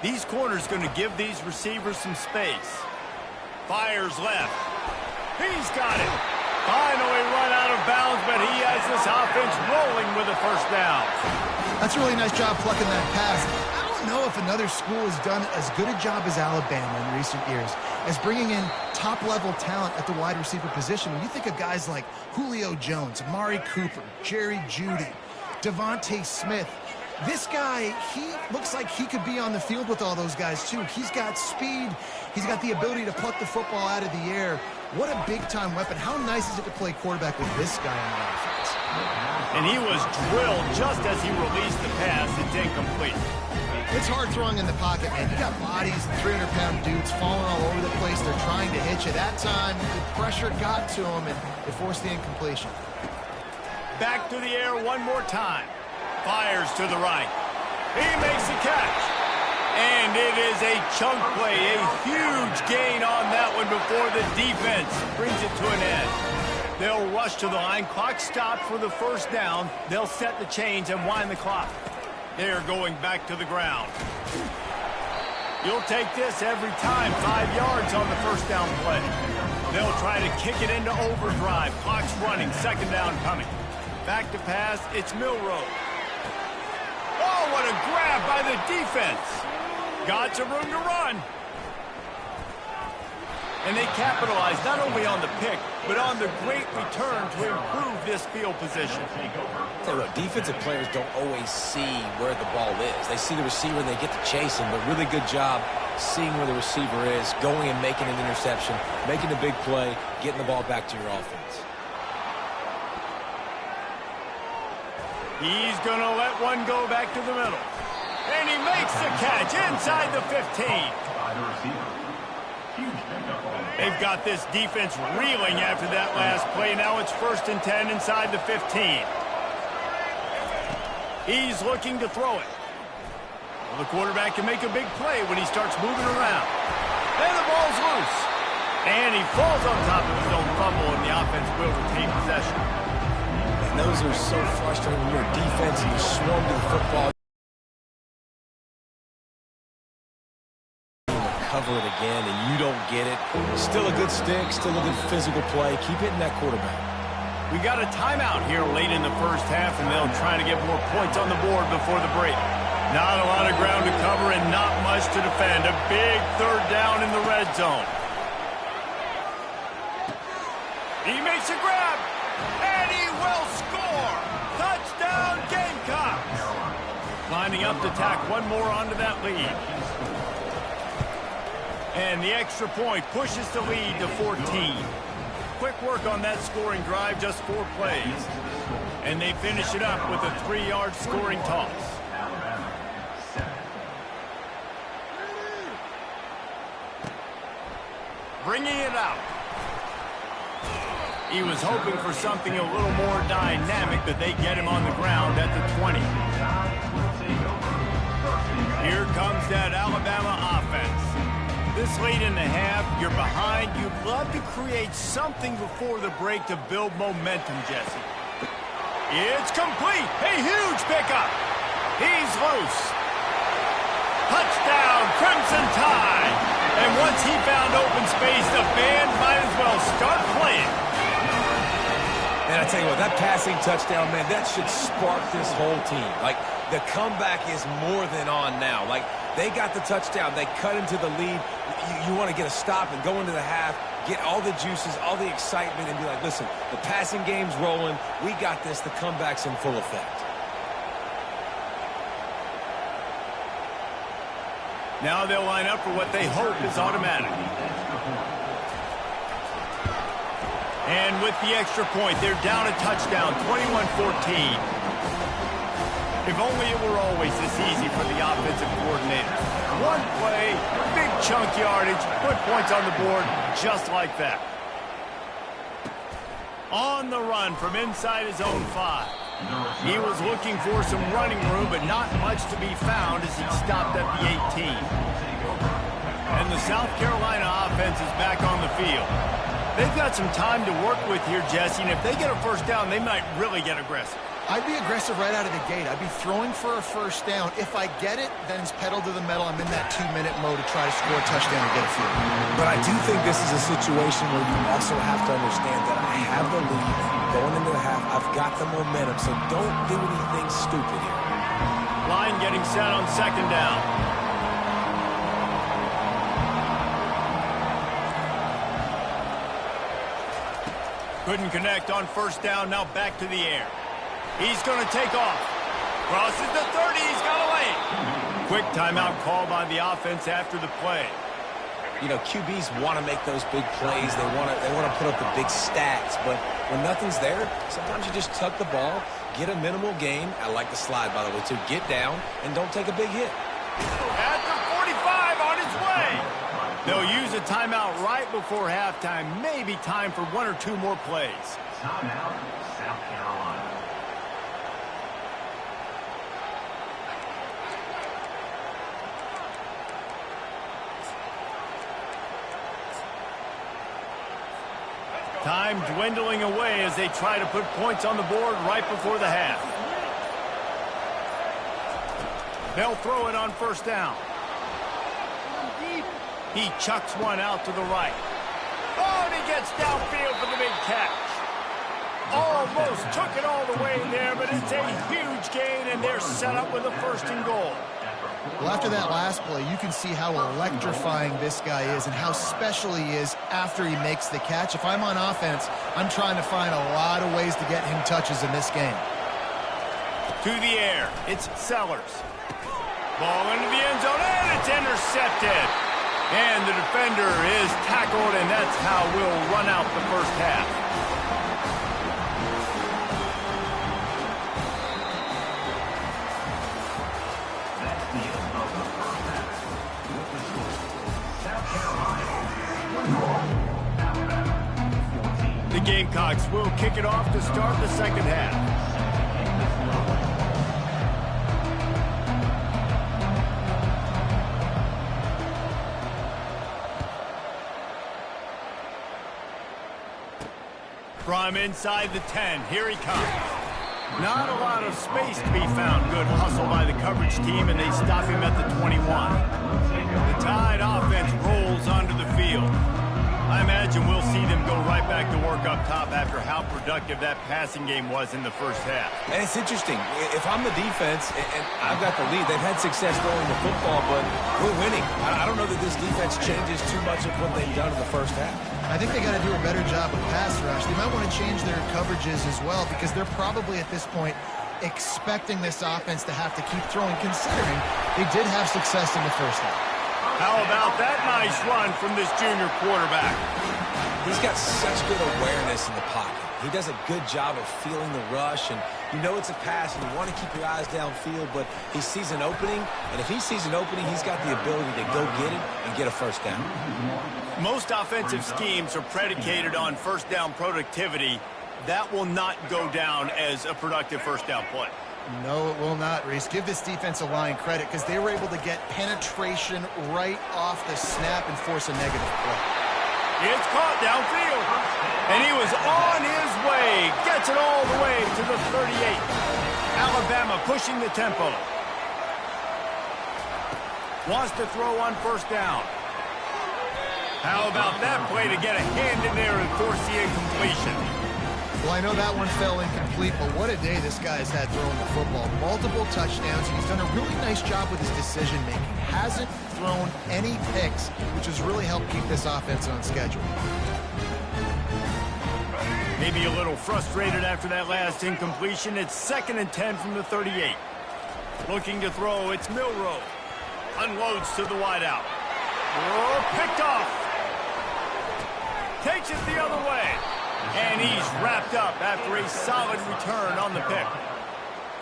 S1: These corners going to give these receivers some space. Fires left. He's got it. Finally run out of bounds, but he has this offense rolling with a first down.
S2: That's a really nice job plucking that pass. I don't know if another school has done as good a job as Alabama in recent years as bringing in top-level talent at the wide receiver position. When you think of guys like Julio Jones, Amari Cooper, Jerry Jeudy, Devontae Smith, this guy, he looks like he could be on the field with all those guys, too. He's got speed. He's got the ability to pluck the football out of the air. What a big-time weapon. How nice is it to play quarterback with this guy on the offense?
S1: And he was drilled just as he released the pass. It's incomplete.
S2: It's hard throwing in the pocket, man. You got bodies and 300-pound dudes falling all over the place. They're trying to hit you. That time, the pressure got to him, and it forced the incompletion.
S1: Back to the air one more time. Fires to the right. He makes the catch. And it is a chunk play, a huge gain on that one before the defense brings it to an end. They'll rush to the line. Clock stopped for the first down. They'll set the chains and wind the clock. They're going back to the ground. You'll take this every time. 5 yards on the first down play. They'll try to kick it into overdrive. Clock's running. Second down coming. Back to pass. It's Milroe. Oh, what a grab by the defense. Got some room to run. And they capitalize not only on the pick, but on the great return to improve this field position.
S3: So look, defensive players don't always see where the ball is. They see the receiver and they get to chase him, but really good job seeing where the receiver is, going and making an interception, making a big play, getting the ball back to your offense.
S1: He's going to let one go back to the middle. And he makes the catch inside the 15. They've got this defense reeling after that last play. Now it's 1st and 10 inside the 15. He's looking to throw it. Well, the quarterback can make a big play when he starts moving around. And the ball's loose. And he falls on top of his own fumble, and the offense will retain possession.
S3: And those are so frustrating when you're a defense and you swarm to the football. Cover it again, and you don't get it. Still a good stick, still a good physical play. Keep hitting that quarterback.
S1: We got a timeout here late in the first half, and they'll try to get more points on the board before the break. Not a lot of ground to cover and not much to defend. A big third down in the red zone. He makes a grab, and he will score. Touchdown, Gamecocks. Lining up to tack one more onto that lead. And the extra point pushes the lead to 14. Quick work on that scoring drive, just 4 plays. And they finish it up with a 3-yard scoring toss. Bringing it out. He was hoping for something a little more dynamic, but they get him on the ground at the 20. Here comes that Alabama offense. This late in the half, you're behind. You'd love to create something before the break to build momentum, Jesse. It's complete. A huge pickup. He's loose. Touchdown, Crimson Tide. And once he found open space, the band might as well start playing.
S3: And I tell you what, that passing touchdown, man, that should spark this whole team. Like, the comeback is more than on now. Like, they got the touchdown. They cut into the lead. You want to get a stop and go into the half, get all the juices, all the excitement, and be like, listen, the passing game's rolling. We got this. The comeback's in full effect.
S1: Now they'll line up for what they hope is automatic. And with the extra point, they're down a touchdown, 21-14. If only it were always this easy for the offensive coordinator. One play, big chunk yardage, put points on the board just like that. On the run from inside his own 5. He was looking for some running room, but not much to be found as he stopped at the 18. And the South Carolina offense is back on the field. They've got some time to work with here, Jesse, and if they get a first down, they might really get aggressive.
S2: I'd be aggressive right out of the gate. I'd be throwing for a first down. If I get it, then it's pedal to the metal. I'm in that 2-minute mode to try to score a touchdown and get a field.
S3: But I do think this is a situation where you also have to understand that I have the lead going into the half. I've got the momentum, so don't do anything stupid here.
S1: Line getting set on second down. Couldn't connect on first down. Now back to the air. He's going to take off. Crosses the 30. He's got a lane. Quick timeout call by the offense after the play.
S3: You know, QBs want to make those big plays. They want to put up the big stats. But when nothing's there, sometimes you just tuck the ball, get a minimal gain. I like the slide, by the way, too. Get down and don't take a big hit.
S1: At the 45 on his way. They'll use a timeout right before halftime. Maybe time for 1 or 2 more plays.
S4: Timeout, South Carolina.
S1: time dwindling away as they try to put points on the board right before the half. They'll throw it on first down. He chucks one out to the right. Oh, and he gets downfield for the big catch. Almost took it all the way there, but it's a huge gain, and they're set up with a 1st and goal.
S2: Well, after that last play, you can see how electrifying this guy is and how special he is after he makes the catch. If I'm on offense, I'm trying to find a lot of ways to get him touches in this game.
S1: To the air, it's Sellers. Ball into the end zone, and it's intercepted. And the defender is tackled, and that's how we'll run out the first half.
S4: That's the end of the first half. With the score, South Carolina 14.
S1: The Gamecocks will kick it off to start the second half. From inside the 10, here he comes. Not a lot of space to be found. Good hustle by the coverage team, and they stop him at the 21. The Tide offense rolls onto the field. I imagine we'll see them go right back to work up top after how productive that passing game was in the first half.
S3: And it's interesting. If I'm the defense and I've got the lead, they've had success throwing the football, but we're winning. I don't know that this defense changes too much of what they've done in the first half.
S2: I think they got to do a better job with pass rush. They might want to change their coverages as well because they're probably at this point expecting this offense to have to keep throwing, considering they did have success in the first half.
S1: How about that nice run from this junior quarterback?
S3: He's got such good awareness in the pocket. He does a good job of feeling the rush, and you know it's a pass, and you want to keep your eyes downfield, but he sees an opening, and if he sees an opening, he's got the ability to go get it and get a first down.
S1: Most offensive schemes are predicated on first down productivity. That will not go down as a productive first down play.
S2: No, it will not, Reese. Give this defensive line credit because they were able to get penetration right off the snap and force a negative play.
S1: It's caught downfield, and he was on his way. Gets it all the way to the 38. Alabama pushing the tempo. Wants to throw on first down. How about that play to get a hand in there and force the incompletion?
S2: Well, I know that one fell incomplete, but what a day this guy has had throwing the football. Multiple touchdowns, and he's done a really nice job with his decision-making. Hasn't thrown any picks, which has really helped keep this offense on schedule.
S1: Maybe a little frustrated after that last incompletion. It's 2nd and 10 from the 38. Looking to throw, it's Milroe. Unloads to the wideout. Oh, picked off. Takes it the other way. And he's wrapped up after a solid return on the pick.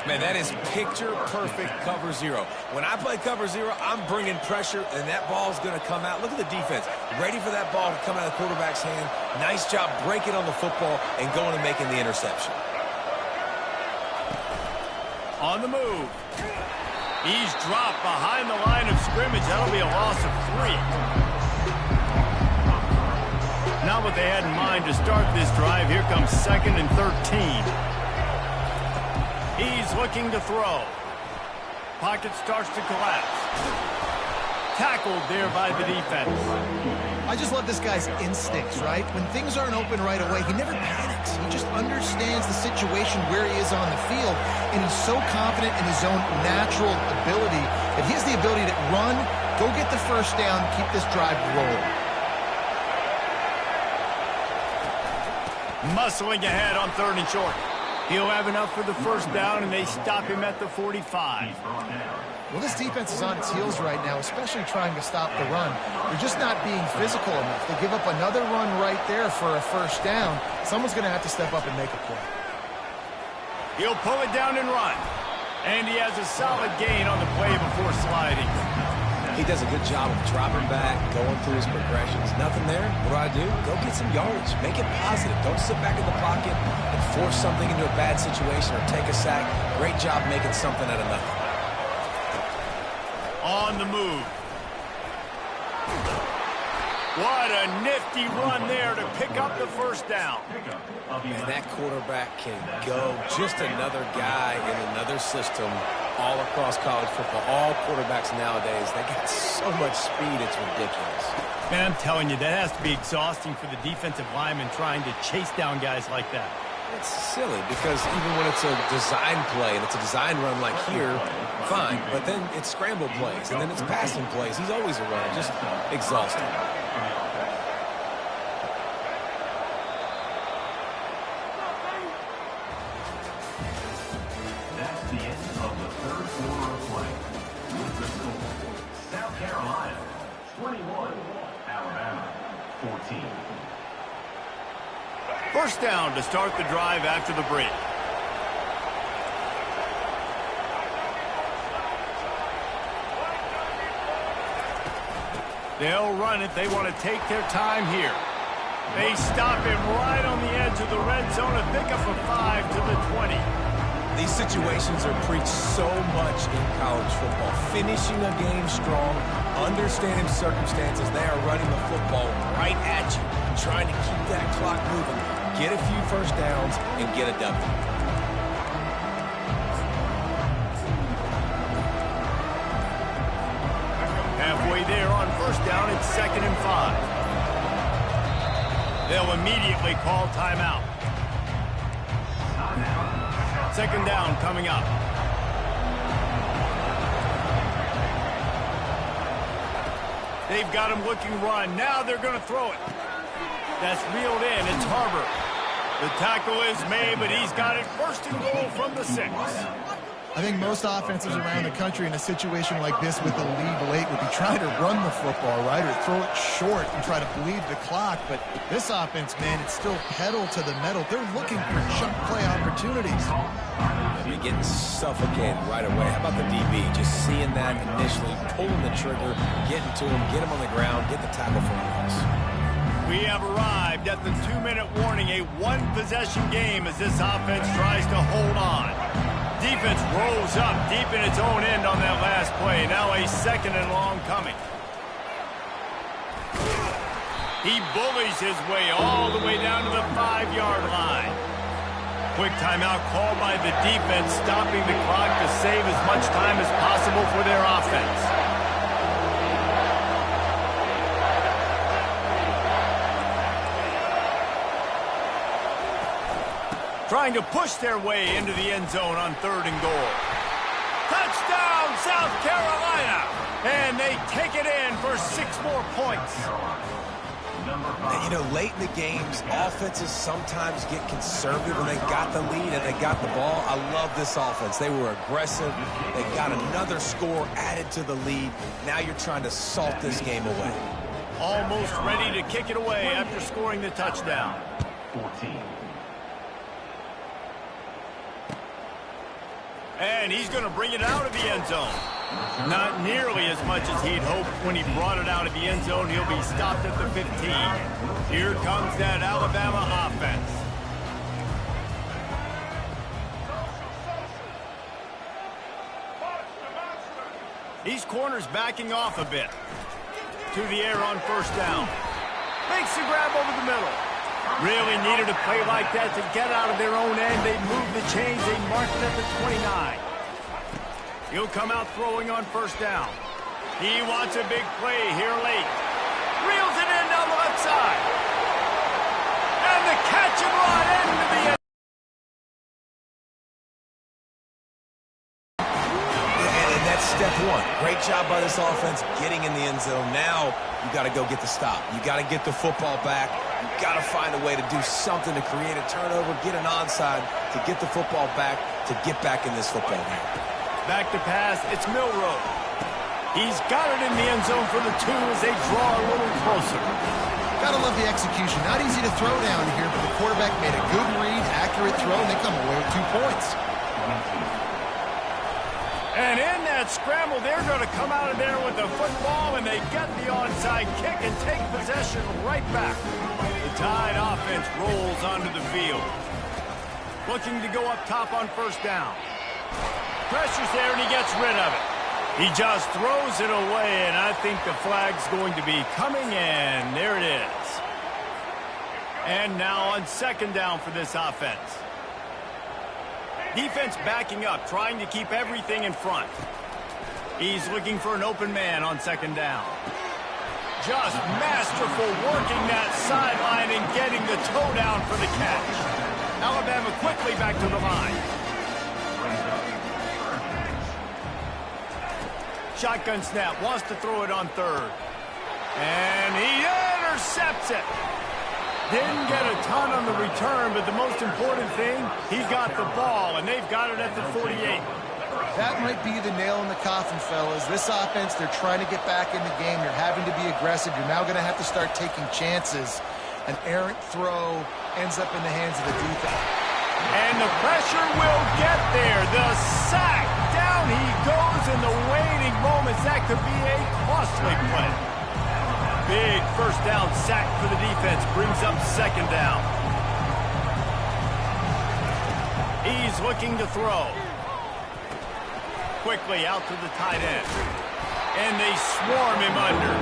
S3: Man, that is picture-perfect cover zero. When I play cover zero, I'm bringing pressure, and that ball's going to come out. Look at the defense. Ready for that ball to come out of the quarterback's hand. Nice job breaking on the football and going and making the interception.
S1: On the move. He's dropped behind the line of scrimmage. That'll be a loss of 3. Not what they had in mind to start this drive. Here comes 2nd and 13. He's looking to throw. Pocket starts to collapse. Tackled there by the defense.
S2: I just love this guy's instincts, right? When things aren't open right away, he never panics. He just understands the situation where he is on the field, and he's so confident in his own natural ability that he has the ability to run, go get the first down, keep this drive rolling.
S1: Muscling ahead on 3rd and short. He'll have enough for the first down, and they stop him at the 45.
S2: Well, this defense is on its heels right now, especially trying to stop the run. They're just not being physical enough. They give up another run right there for a first down. Someone's going to have to step up and make a play.
S1: He'll pull it down and run. And he has a solid gain on the play before sliding.
S3: He does a good job of dropping back, going through his progressions. Nothing there. What do? Go get some yardage. Make it positive. Don't sit back in the pocket and force something into a bad situation or take a sack. Great job making something out of nothing.
S1: On the move. What a nifty run there to pick up the first down.
S3: And that quarterback can go. Just another guy in another system all across college football. All quarterbacks nowadays, they got so much speed, it's ridiculous.
S1: Man, I'm telling you, that has to be exhausting for the defensive lineman trying to chase down guys like that.
S3: It's silly because even when it's a design play and it's a design run like here, fine. But then it's scramble plays and then it's passing plays. He's always a runner. Just exhausting.
S4: That's the end of the third quarter of play. With the score, South Carolina 21, Alabama 14.
S1: First down to start the drive after the break. They'll run it. They want to take their time here. They stop him right on the edge of the red zone and pick up a 5 to the 20.
S3: These situations are preached so much in college football. Finishing a game strong, understanding circumstances. They are running the football right at you, trying to keep that clock moving, get a few first downs, and get a W.
S1: Halfway there on first down, it's 2nd and 5. They'll immediately call timeout. 2nd down coming up. They've got him looking run. Now they're going to throw it. That's reeled in. It's Harbor. The tackle is made, but he's got it 1st and goal from the 6.
S2: I think most offenses around the country in a situation like this with the lead late would be trying to run the football, right, or throw it short and try to bleed the clock. But this offense, man, it's still pedal to the metal. They're looking for chunk play opportunities.
S3: You're getting suffocated right away. How about the DB? Just seeing that initially, pulling the trigger, getting to him, get him on the ground, get the tackle for a loss.
S1: We have arrived at the 2-minute warning, a one-possession game as this offense tries to hold on. Defense rolls up deep in its own end on that last play. Now a 2nd and long coming. He bullies his way all the way down to the 5-yard line. Quick timeout called by the defense, stopping the clock to save as much time as possible for their offense. Trying to push their way into the end zone on 3rd and goal. Touchdown, South Carolina! And they take it in for 6 more points.
S3: And, you know, late in the games, offenses sometimes get conservative when they got the lead and they got the ball. I love this offense. They were aggressive. They got another score added to the lead. Now you're trying to salt this game away.
S1: Almost ready to kick it away after scoring the touchdown.
S4: 14.
S1: And he's going to bring it out of the end zone. Not nearly as much as he'd hoped when he brought it out of the end zone. He'll be stopped at the 15. Here comes that Alabama offense. These corners backing off a bit. To the air on first down. Makes the grab over the middle. Really needed a play like that to get out of their own end. They moved the chains. They marked it at the 29. He'll come out throwing on first down. He wants a big play here late. Reels it in down the left side. And the catch and run into the end.
S3: And that's step one. Great job by this offense getting in the end zone. Now you got to go get the stop. You got to get the football back. You got to find a way to do something to create a turnover, get an onside, to get the football back, to get back in this football game.
S1: Back to pass, it's Milroe. He's got it in the end zone for the 2 as they draw a little closer.
S2: Gotta love the execution. Not easy to throw down here, but the quarterback made a good read, accurate throw, and they come away with 2 points.
S1: And in that scramble, they're going to come out of there with the football, and they get the onside kick and take possession right back. The Tide offense rolls onto the field. Looking to go up top on first down. Pressure's there, and he gets rid of it. He just throws it away, and I think the flag's going to be coming in. There it is. And now on second down for this offense. Defense backing up, trying to keep everything in front. He's looking for an open man on second down. Just masterful working that sideline and getting the toe down for the catch. Alabama quickly back to the line. Shotgun snap, wants to throw it on third. And he intercepts it. Didn't get a ton on the return, but the most important thing, he got the ball, and they've got it at the 48.
S2: That might be the nail in the coffin, fellas. This offense, they're trying to get back in the game. They're having to be aggressive. You're now going to have to start taking chances. An errant throw ends up in the hands of the defense.
S1: And the pressure will get there. The sack. Down he goes in the waiting moments. That could be a costly play. Big first down sack for the defense. Brings up second down. He's looking to throw. Quickly out to the tight end. And they swarm him under.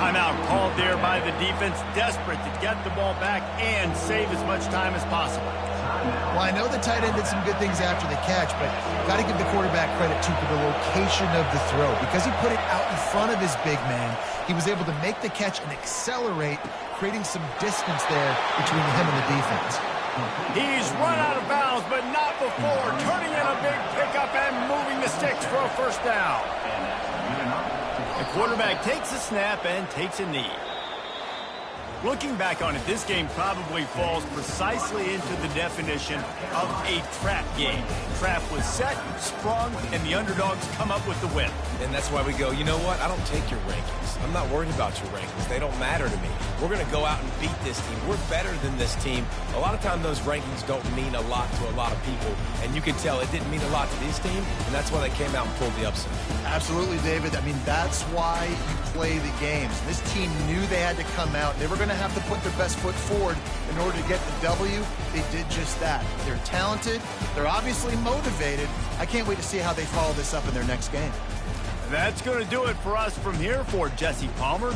S1: Timeout called there by the defense. Desperate to get the ball back and save as much time as possible.
S2: Well, I know the tight end did some good things after the catch, but got to give the quarterback credit, too, for the location of the throw. Because he put it out in front of his big man, he was able to make the catch and accelerate, creating some distance there between him and the defense.
S1: He's run out of bounds, but not before. Turning in a big pickup and moving the sticks for a first down. The quarterback takes a snap and takes a knee. Looking back on it, this game probably falls precisely into the definition of a trap game. Trap was set, sprung, and the underdogs come up with the win.
S3: And that's why we go, you know what? I don't take your rankings. I'm not worried about your rankings. They don't matter to me. We're going to go out and beat this team. We're better than this team. A lot of times those rankings don't mean a lot to a lot of people. And you can tell it didn't mean a lot to this team, and that's why they came out and pulled the upset.
S2: Absolutely, David. I mean, that's why you play the games. This team knew they had to come out. They were going to have to put their best foot forward in order to get the W. They did just that. They're talented. They're obviously motivated. I can't wait to see how they follow this up in their next game.
S1: That's going to do it for us from here. For Jesse Palmer.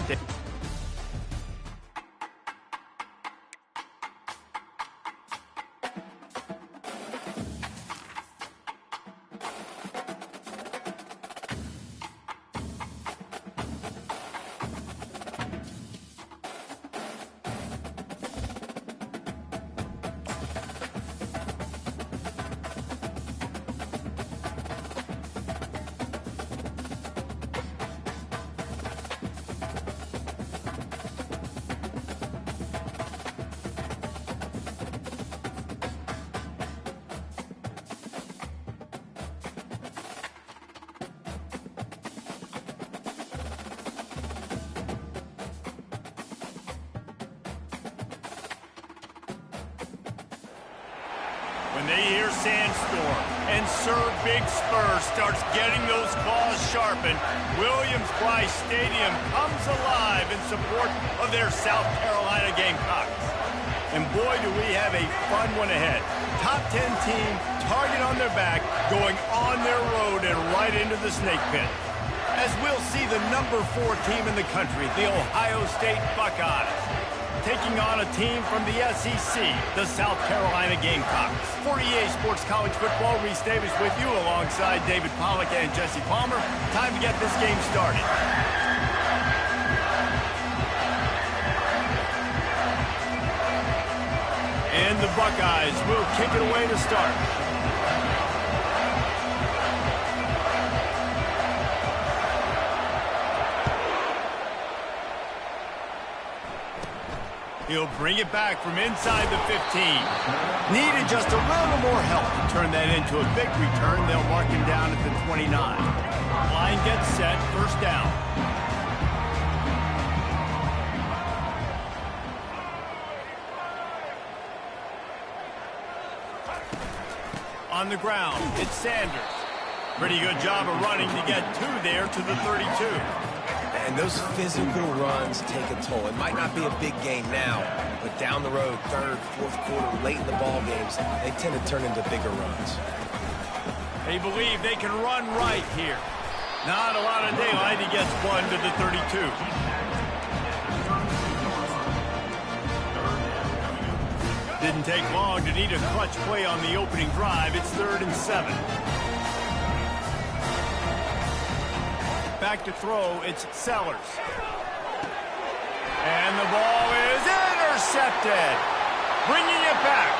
S1: When they hear Sandstorm and Sir Big Spur starts getting those claws sharpened, Williams-Brice Stadium comes alive in support of their South Carolina Gamecocks. And boy, do we have a fun one ahead. Top 10 team, target on their back, going on their road and right into the snake pit. As we'll see the number 4 team in the country, the Ohio State Buckeyes, taking on a team from the SEC, the South Carolina Gamecocks. For EA Sports College Football, Reese Davis with you alongside David Pollack and Jesse Palmer. Time to get this game started. And the Buckeyes will kick it away to start. He'll bring it back from inside the 15. Needed just a little more help to turn that into a big return. They'll mark him down at the 29. Line gets set, first down. On the ground, it's Sanders. Pretty good job of running to get 2 there to the 32.
S3: And those physical runs take a toll. It might not be a big gain now, but down the road, third, fourth quarter, late in the ball games, they tend to turn into bigger runs.
S1: They believe they can run right here. Not a lot of daylight. He gets one to the 32. Didn't take long to need a clutch play on the opening drive. It's 3rd and 7. Back to throw, it's Sellers. And the ball is intercepted. Bringing it back.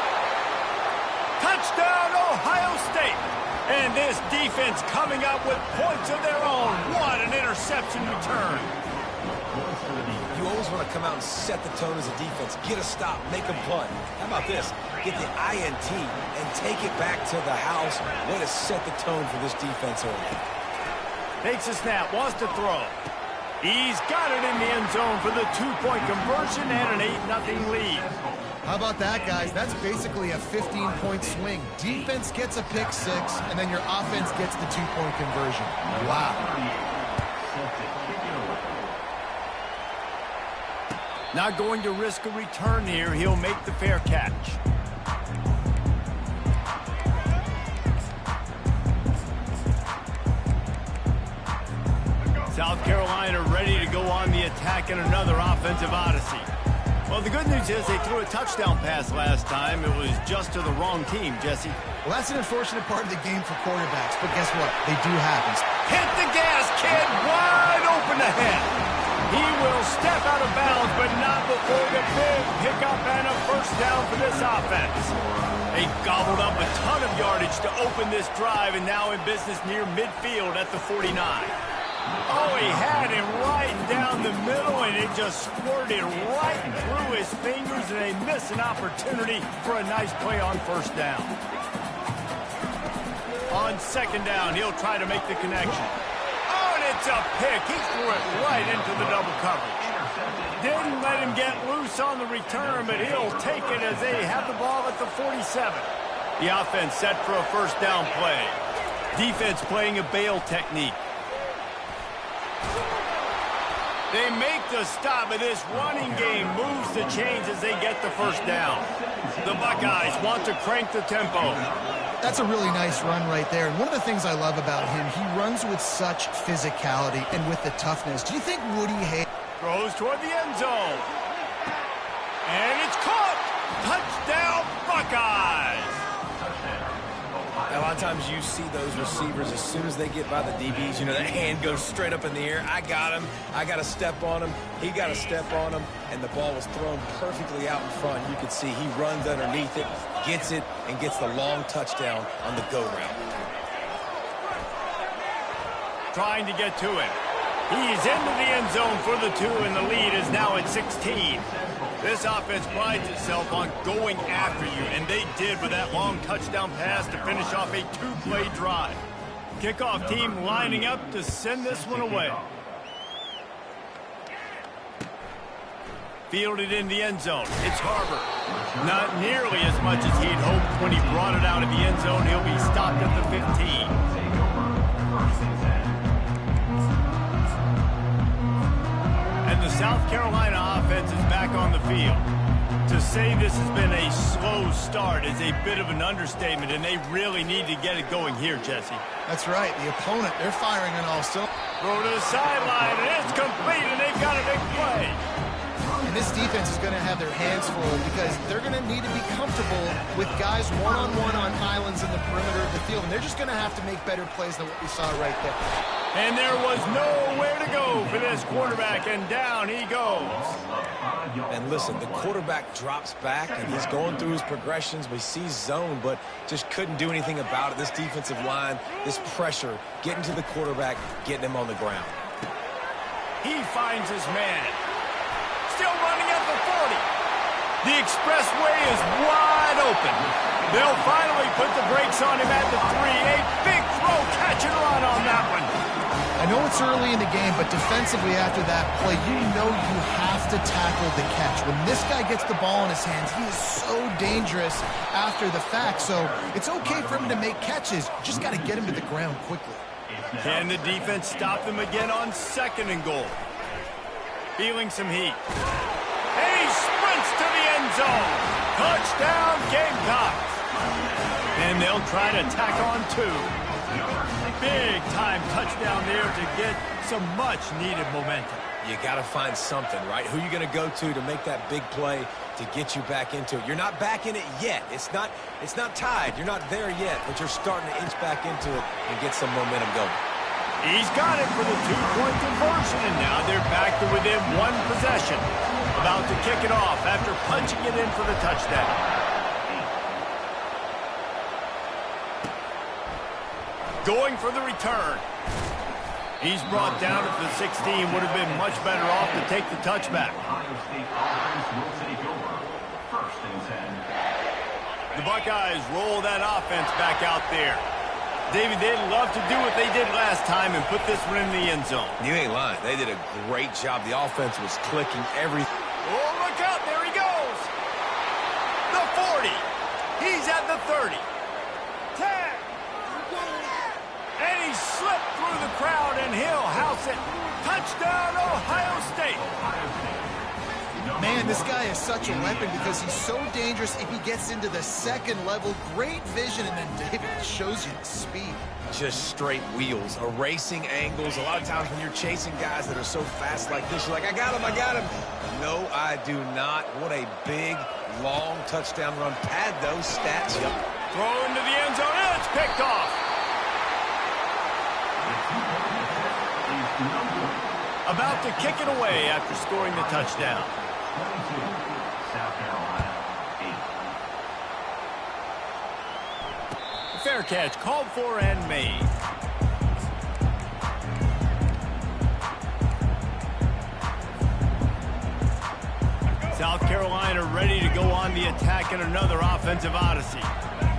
S1: Touchdown, Ohio State. And this defense coming up with points of their own. What an interception return.
S3: You always want to come out and set the tone as a defense. Get a stop, make them punt. How about this? Get the INT and take it back to the house. Way to set the tone for this defense early.
S1: Takes a snap, wants to throw. He's got it in the end zone for the 2-point conversion and an 8-0 lead.
S2: How about that, guys? That's basically a 15-point swing. Defense gets a pick 6, and then your offense gets the 2-point conversion. Wow.
S1: Not going to risk a return here. He'll make the fair catch. South Carolina ready to go on the attack in another offensive odyssey. Well, the good news is they threw a touchdown pass last time. It was just to the wrong team, Jesse.
S2: Well, that's an unfortunate part of the game for quarterbacks, but guess what? They do happen.
S1: Hit the gas, kid. Wide open ahead. He will step out of bounds, but not before the big pickup and a first down for this offense. They gobbled up a ton of yardage to open this drive, and now in business near midfield at the 49. Oh, he had him right down the middle, and it just squirted right through his fingers, and they miss an opportunity for a nice play on first down. On second down, he'll try to make the connection. Oh, and it's a pick. He threw it right into the double coverage. Didn't let him get loose on the return, but he'll take it as they have the ball at the 47. The offense set for a first down play. Defense playing a bail technique. They make the stop, but this running game moves the chains as they get the first down. The Buckeyes want to crank the tempo.
S2: That's a really nice run right there. And one of the things I love about him, he runs with such physicality and with the toughness. Do you think Woody Hayes
S1: throws toward the end zone? And it's caught! Touchdown, Buckeyes!
S3: A lot of times you see those receivers, as soon as they get by the DBs, you know, that hand goes straight up in the air. I got him. I got to step on him. He got to step on him. And the ball was thrown perfectly out in front. You can see he runs underneath it, gets it, and gets the long touchdown on the go route.
S1: Trying to get to it. He's into the end zone for the 2, and the lead is now at 16. This offense prides itself on going after you, and they did with that long touchdown pass to finish off a 2-play drive. Kickoff team lining up to send this one away. Fielded in the end zone. It's Harbor. Not nearly as much as he'd hoped when he brought it out of the end zone. He'll be stopped at the 15. And the South Carolina offense is back on the field. To say this has been a slow start is a bit of an understatement, and they really need to get it going here, Jesse.
S2: That's right. The opponent, they're firing on all cylinders.
S1: Throw to the sideline, and it's complete, and they've got a big play.
S2: And this defense is going to have their hands full because they're going to need to be comfortable with guys one-on-one on islands in the perimeter of the field, and they're just going to have to make better plays than what we saw right there.
S1: And there was nowhere to go for this quarterback, and down he goes.
S3: And listen, the quarterback drops back, and he's going through his progressions. We see zone, but just couldn't do anything about it. This defensive line, this pressure, getting to the quarterback, getting him on the ground.
S1: He finds his man. Still running at the 40. The expressway is wide open. They'll finally put the brakes on him at the 3. A big throw, catch and run on that one.
S2: I know it's early in the game, but defensively after that play, you know you have to tackle the catch. When this guy gets the ball in his hands, he is so dangerous after the fact. So it's okay for him to make catches. Just got to get him to the ground quickly.
S1: Can the defense stop them again on 2nd and goal? Feeling some heat. And he sprints to the end zone. Touchdown, Gamecocks. And they'll try to tack on 2. Big-time touchdown there to get some much-needed momentum.
S3: You got to find something, right? Who are you going to go to make that big play to get you back into it? You're not back in it yet. It's not tied. You're not there yet, but you're starting to inch back into it and get some momentum going.
S1: He's got it for the two-point conversion, and now they're back to within one possession. About to kick it off after punching it in for the touchdown. Going for the return. He's brought down at the 16. Would have been much better off to take the touchback.
S4: Ohio State offense will take over. First and 10.
S1: The Buckeyes roll that offense back out there. David, they'd love to do what they did last time and put this one in the end zone.
S3: You ain't lying. They did a great job. The offense was clicking everything.
S1: Oh, look out. There he goes. The 40. He's at the 30. 10. And he slipped through the crowd, and he'll house it. Touchdown, Ohio State.
S2: Man, this guy is such a weapon because he's so dangerous if he gets into the second level. Great vision, and then David shows you the speed.
S3: Just straight wheels, erasing angles. A lot of times when you're chasing guys that are so fast like this, you're like, I got him. No, I do not. What a big, long touchdown run. Pad those stats. Yep.
S1: Throw into the end zone, and it's picked off. About to kick it away after scoring the touchdown.
S4: 22, South Carolina, 8.
S1: Fair catch, called for and made. South Carolina ready to go on the attack in another offensive odyssey.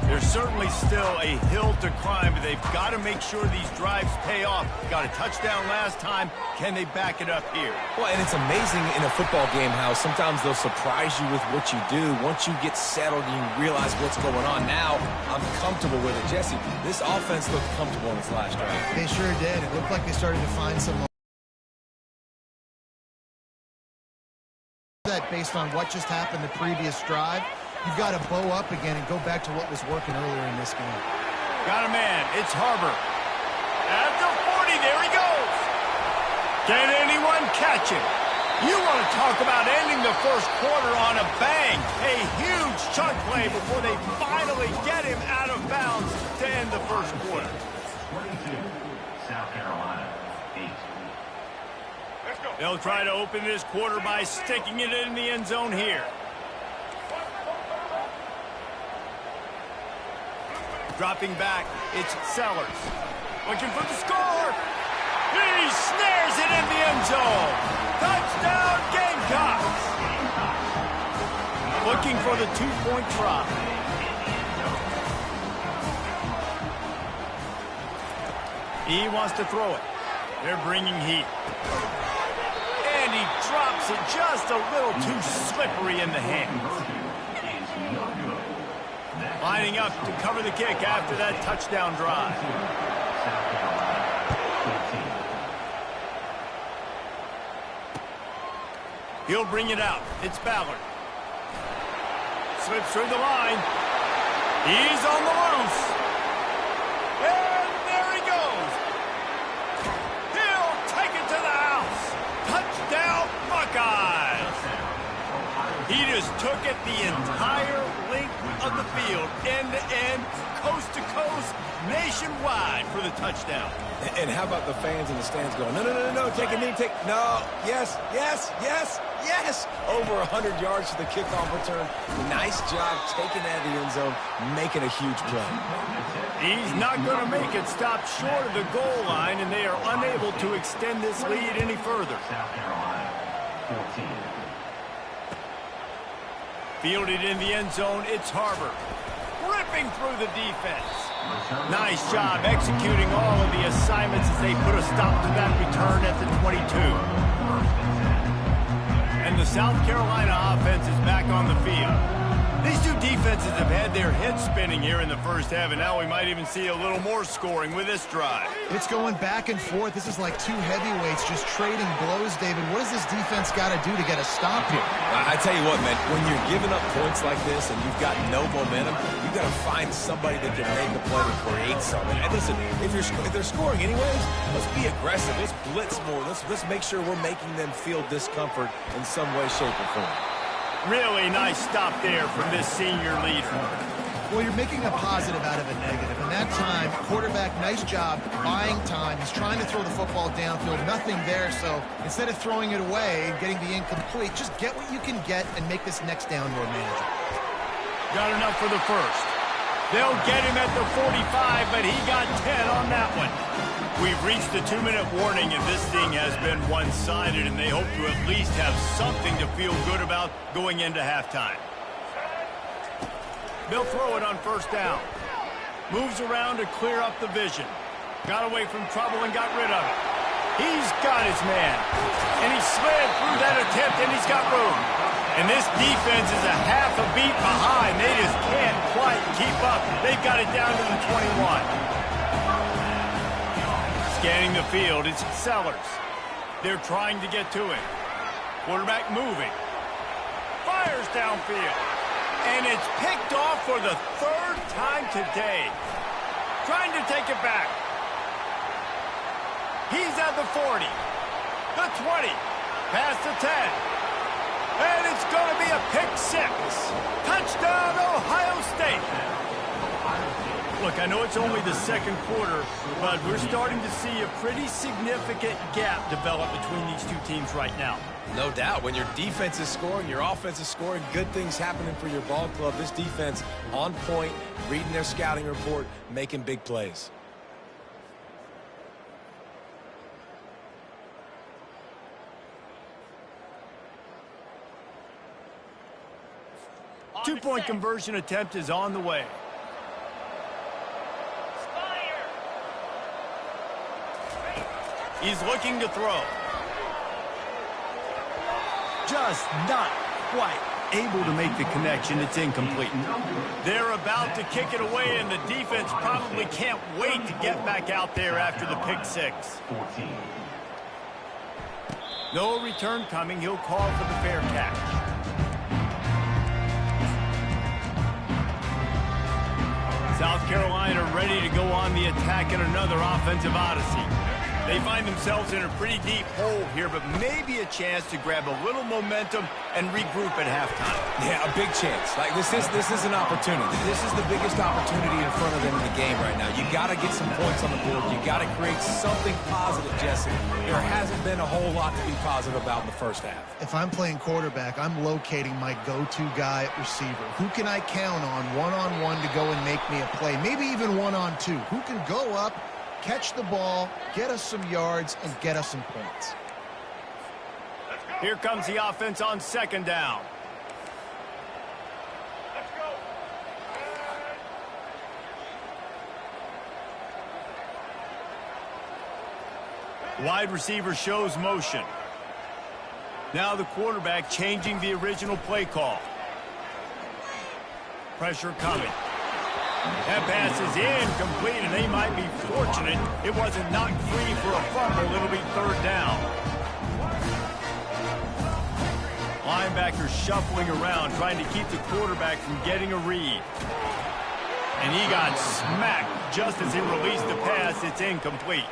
S1: There's certainly still a hill to climb, but they've got to make sure these drives pay off. Got a touchdown last time. Can they back it up here?
S3: Well, and it's amazing in a football game how sometimes they'll surprise you with what you do. Once you get settled and you realize what's going on, now I'm comfortable with it. Jesse, this offense looked comfortable in this last drive.
S2: They sure did. It looked like they started to find some that based on what just happened the previous drive. You've got to bow up again and go back to what was working earlier in this game.
S1: Got a man. It's Harbor. At the 40, there he goes. Can anyone catch him? You want to talk about ending the first quarter on a bang. A huge chunk play before they finally get him out of bounds to end the first quarter.
S4: 22, South Carolina, 8.
S1: They'll try to open this quarter by sticking it in the end zone here. Dropping back, it's Sellers. Looking for the score. He snares it in the end zone. Touchdown, Gamecocks. Looking for the two-point try. He wants to throw it. They're bringing heat. And he drops it just a little too slippery in the hands. Lining up to cover the kick after that touchdown drive. He'll bring it out. It's Ballard. Slips through the line. He's on the loose. And there he goes. He'll take it to the house. Touchdown, Buckeyes. He just took it the entire length of the field, end-to-end, coast-to-coast, nationwide for the touchdown.
S3: And how about the fans in the stands going, no, take a knee, no, yes. Over 100 yards to the kickoff return. Nice job taking that to the end zone, making a huge play.
S1: He's not going to make it stop short of the goal line, and they are unable to extend this lead any further.
S4: South Carolina, 14.
S1: Fielded in the end zone, it's Harbor. Ripping through the defense. Nice job executing all of the assignments as they put a stop to that return at the 22. And the South Carolina offense is back on the field. These two defenses have had their heads spinning here in the first half, and now we might even see a little more scoring with this drive.
S2: It's going back and forth. This is like two heavyweights just trading blows, David. What does this defense got to do to get a stop here?
S3: I tell you what, man, when you're giving up points like this and you've got no momentum, you've got to find somebody that can make a play to create something. And listen, if they're scoring anyways, let's be aggressive. Let's blitz more. Let's make sure we're making them feel discomfort in some way, shape, or form.
S1: Really nice stop there from this senior leader.
S2: Well, you're making a positive out of a negative. And that time, quarterback, nice job buying time. He's trying to throw the football downfield. Nothing there. So instead of throwing it away and getting the incomplete, just get what you can get and make this next down more manageable.
S1: Got enough for the first. They'll get him at the 45, but he got 10 on that one. We've reached the 2-minute warning, and this thing has been one-sided, and they hope to at least have something to feel good about going into halftime. They'll throw it on first down. Moves around to clear up the vision. Got away from trouble and got rid of it. He's got his man. And he slid through that attempt, and he's got room. And this defense is a half a beat behind. They just can't quite keep up. They've got it down to the 21. Scanning the field, it's Sellers. They're trying to get to him. Quarterback moving. Fires downfield. And it's picked off for the third time today. Trying to take it back. He's at the 40. The 20. Past the 10. And it's going to be a pick six. Touchdown, Ohio State. Look, I know it's only the second quarter, but we're starting to see a pretty significant gap develop between these two teams right now.
S3: No doubt. When your defense is scoring, your offense is scoring, good things happening for your ball club. This defense on point, reading their scouting report, making big plays.
S1: Two-point conversion attempt is on the way. He's looking to throw. Just not quite able to make the connection. It's incomplete. They're about to kick it away, and the defense probably can't wait to get back out there after the pick six.
S4: 14.
S1: No return coming. He'll call for the fair catch. South Carolina ready to go on the attack in another offensive odyssey. They find themselves in a pretty deep hole here, but maybe a chance to grab a little momentum and regroup at halftime.
S3: Yeah, a big chance. Like this is an opportunity. This is the biggest opportunity in front of them in the game right now. You got to get some points on the board. You got to create something positive, Jesse. There hasn't been a whole lot to be positive about in the first half.
S2: If I'm playing quarterback, I'm locating my go-to guy at receiver. Who can I count on one-on-one to go and make me a play? Maybe even one-on-two. Who can go up, catch the ball, get us some yards, and get us some points.
S1: Here comes the offense on second down. Wide receiver shows motion. Now the quarterback changing the original play call. Pressure coming. That pass is incomplete, and they might be fortunate it wasn't knocked free for a fumble. It'll be third down. Linebacker shuffling around, trying to keep the quarterback from getting a read. And he got smacked just as he released the pass. It's incomplete.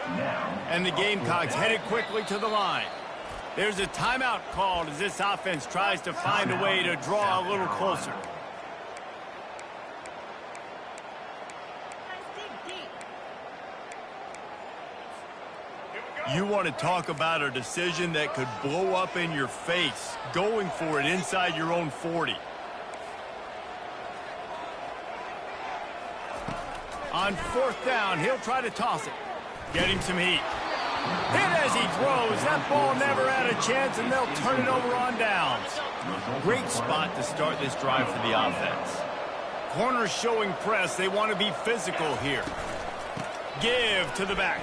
S1: And the Gamecocks headed quickly to the line. There's a timeout called as this offense tries to find a way to draw a little closer. You want to talk about a decision that could blow up in your face, going for it inside your own 40. On fourth down, he'll try to toss it. Get him some heat. Hit as he throws. That ball never had a chance, and they'll turn it over on downs. Great spot to start this drive for the offense. Corners showing press. They want to be physical here. Give to the back.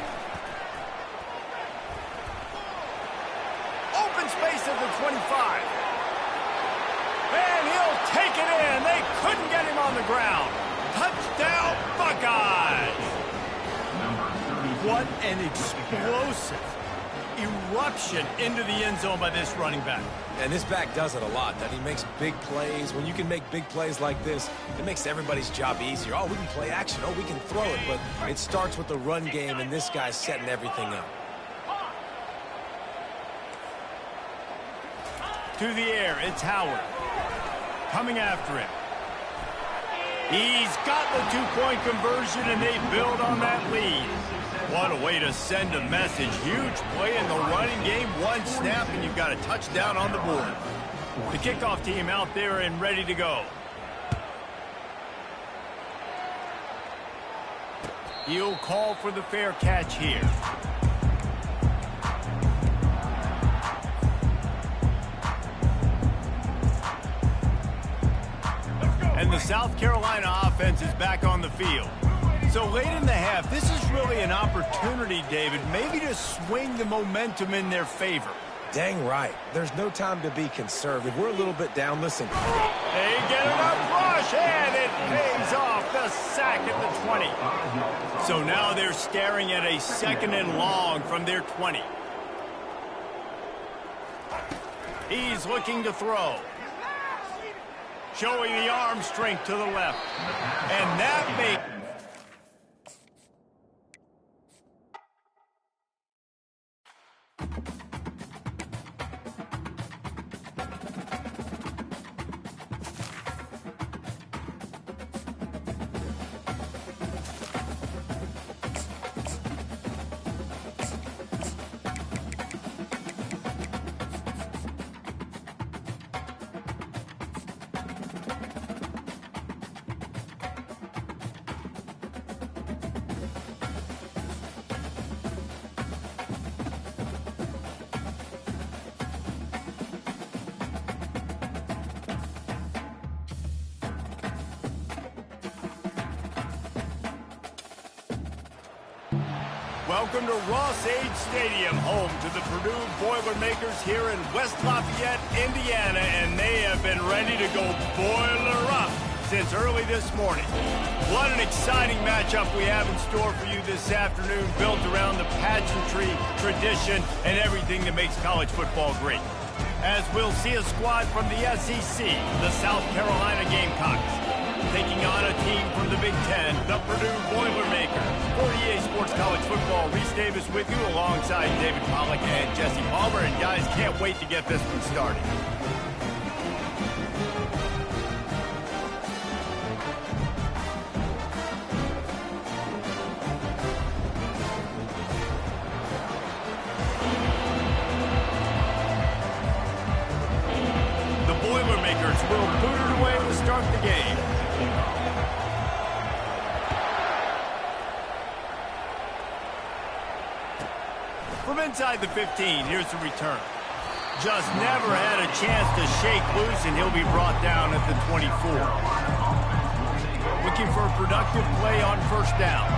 S1: Open space at the 25. And he'll take it in. They couldn't get him on the ground. Touchdown, Buckeyes. What an explosive eruption into the end zone by this running back.
S3: And this back does it a lot, that he makes big plays. When you can make big plays like this, it makes everybody's job easier. Oh, we can play action. Oh, we can throw it. But it starts with the run game, and this guy's setting everything up.
S1: To the air, it's Howard. Coming after him. He's got the two-point conversion, and they build on that lead. What a way to send a message. Huge play in the running game. One snap, and you've got a touchdown on the board. The kickoff team out there and ready to go. He'll call for the fair catch here. And the South Carolina offense is back on the field. So late in the half, this is really an opportunity, David, maybe to swing the momentum in their favor.
S3: Dang right. There's no time to be conservative. We're a little bit down. Listen.
S1: They get it up rush, and it pays off the sack at the 20. So now they're staring at a 2nd and long from their 20. He's looking to throw. Showing the arm strength to the left. And that makes... Welcome to Ross-Age Stadium, home to the Purdue Boilermakers here in West Lafayette, Indiana, and they have been ready to go boiler up since early this morning. What an exciting matchup we have in store for you this afternoon, built around the pageantry, tradition, and everything that makes college football great. As we'll see a squad from the SEC, the South Carolina Gamecocks, taking on a team from the Big Ten, the Purdue Boilermakers. For EA Sports College Football, Reese Davis with you alongside David Pollack and Jesse Palmer. And guys, can't wait to get this one started. The Boilermakers will boot it away to start the game. From inside the 15, here's the return. Just never had a chance to shake loose, and he'll be brought down at the 24. Looking for a productive play on first down.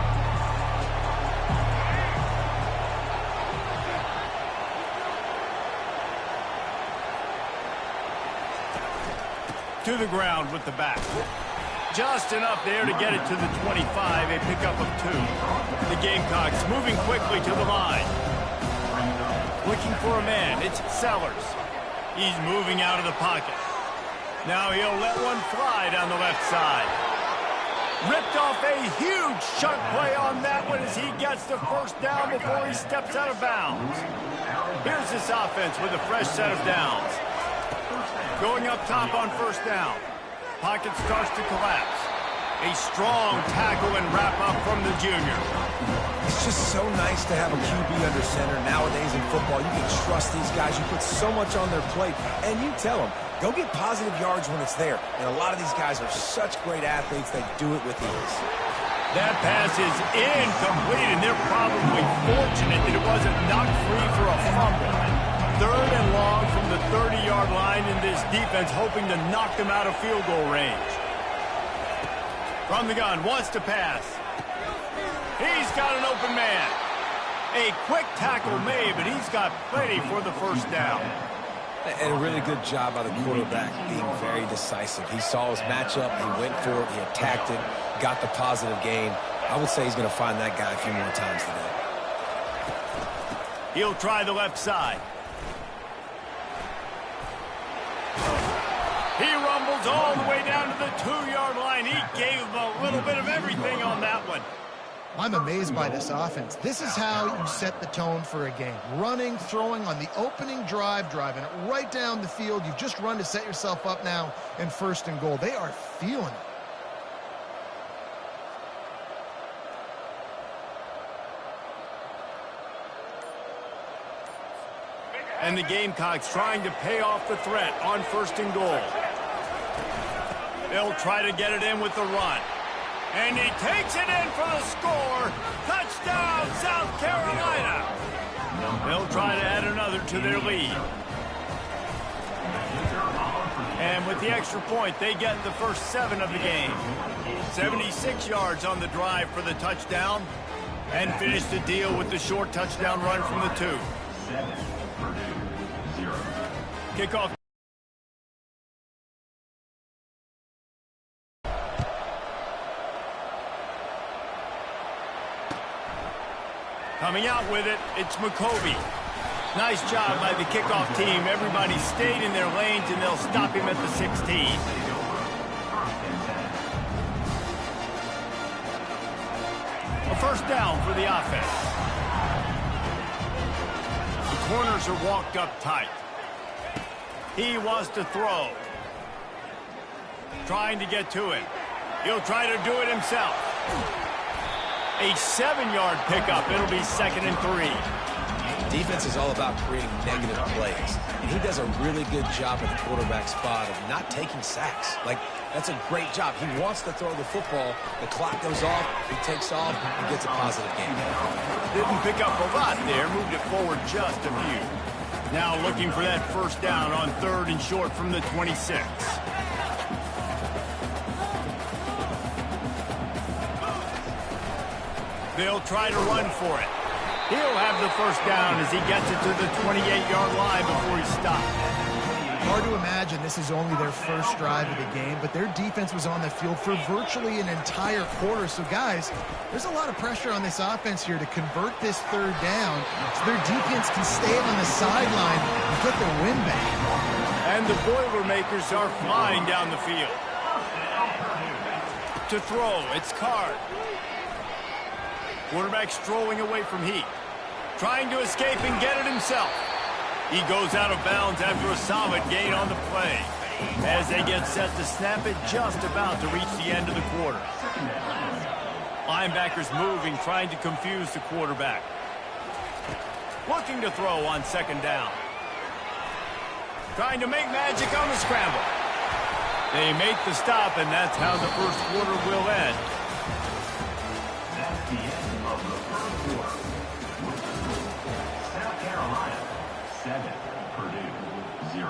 S1: To the ground with the back. Just enough there to get it to the 25, a pickup of 2. The Gamecocks moving quickly to the line. Looking for a man, it's Sellers. He's moving out of the pocket. Now he'll let one fly down the left side. Ripped off a huge chunk play on that one as he gets the first down before he steps out of bounds. Here's this offense with a fresh set of downs. Going up top on first down. Pocket starts to collapse. A strong tackle and wrap-up from the junior.
S3: It's just so nice to have a QB under center nowadays in football. You can trust these guys. You put so much on their plate, and you tell them, go get positive yards when it's there. And a lot of these guys are such great athletes, they do it with ease.
S1: That pass is incomplete, and they're probably fortunate that it wasn't knocked free for a fumble. 3rd and long from the 30-yard line, in this defense hoping to knock them out of field goal range. From the gun, wants to pass. He's got an open man. A quick tackle made, but he's got plenty for the first down.
S3: And a really good job by the quarterback being very decisive. He saw his matchup, he went for it, he attacked it, got the positive gain. I would say he's going to find that guy a few more times today.
S1: He'll try the left side. He rumbles all the way down to the 2-yard line. He gave him a little bit of everything on that one.
S2: I'm amazed by this offense. This is how you set the tone for a game. Running, throwing on the opening drive, driving it right down the field. You've just run to set yourself up now in 1st and goal. They are feeling it.
S1: And the Gamecocks trying to pay off the threat on 1st and goal. They'll try to get it in with the run. And he takes it in for the score. Touchdown, South Carolina. They'll try to add another to their lead. And with the extra point, they get the first 7 of the game. 76 yards on the drive for the touchdown. And finish the deal with the short touchdown run from the 2.
S4: 7, Purdue, 0.
S1: Kickoff. Coming out with it, it's McCovey. Nice job by the kickoff team. Everybody stayed in their lanes, and they'll stop him at the 16. A first down for the offense. The corners are walked up tight. He wants to throw. Trying to get to him. He'll try to do it himself. A 7-yard pickup. It'll be 2nd and 3.
S3: Defense is all about creating negative plays. And he does a really good job at the quarterback spot of not taking sacks. Like, that's a great job. He wants to throw the football. The clock goes off. He takes off and gets a positive gain.
S1: Didn't pick up a lot there. Moved it forward just a few. Now looking for that first down on 3rd and short from the 26. They'll try to run for it. He'll have the first down as he gets it to the 28-yard line before he stopped.
S2: Hard to imagine this is only their first drive of the game, but their defense was on the field for virtually an entire quarter. So, guys, there's a lot of pressure on this offense here to convert this 3rd down so their defense can stay on the sideline and get their win back.
S1: And the Boilermakers are flying down the field. To throw, it's Card. Quarterback strolling away from Heat. Trying to escape and get it himself. He goes out of bounds after a solid gain on the play. As they get set to snap it, just about to reach the end of the quarter. Linebackers moving, trying to confuse the quarterback. Looking to throw on 2nd down. Trying to make magic on the scramble. They make the stop, and that's how the first quarter will end.
S4: That's the end of the first quarter. South Carolina, 7, Purdue, 0.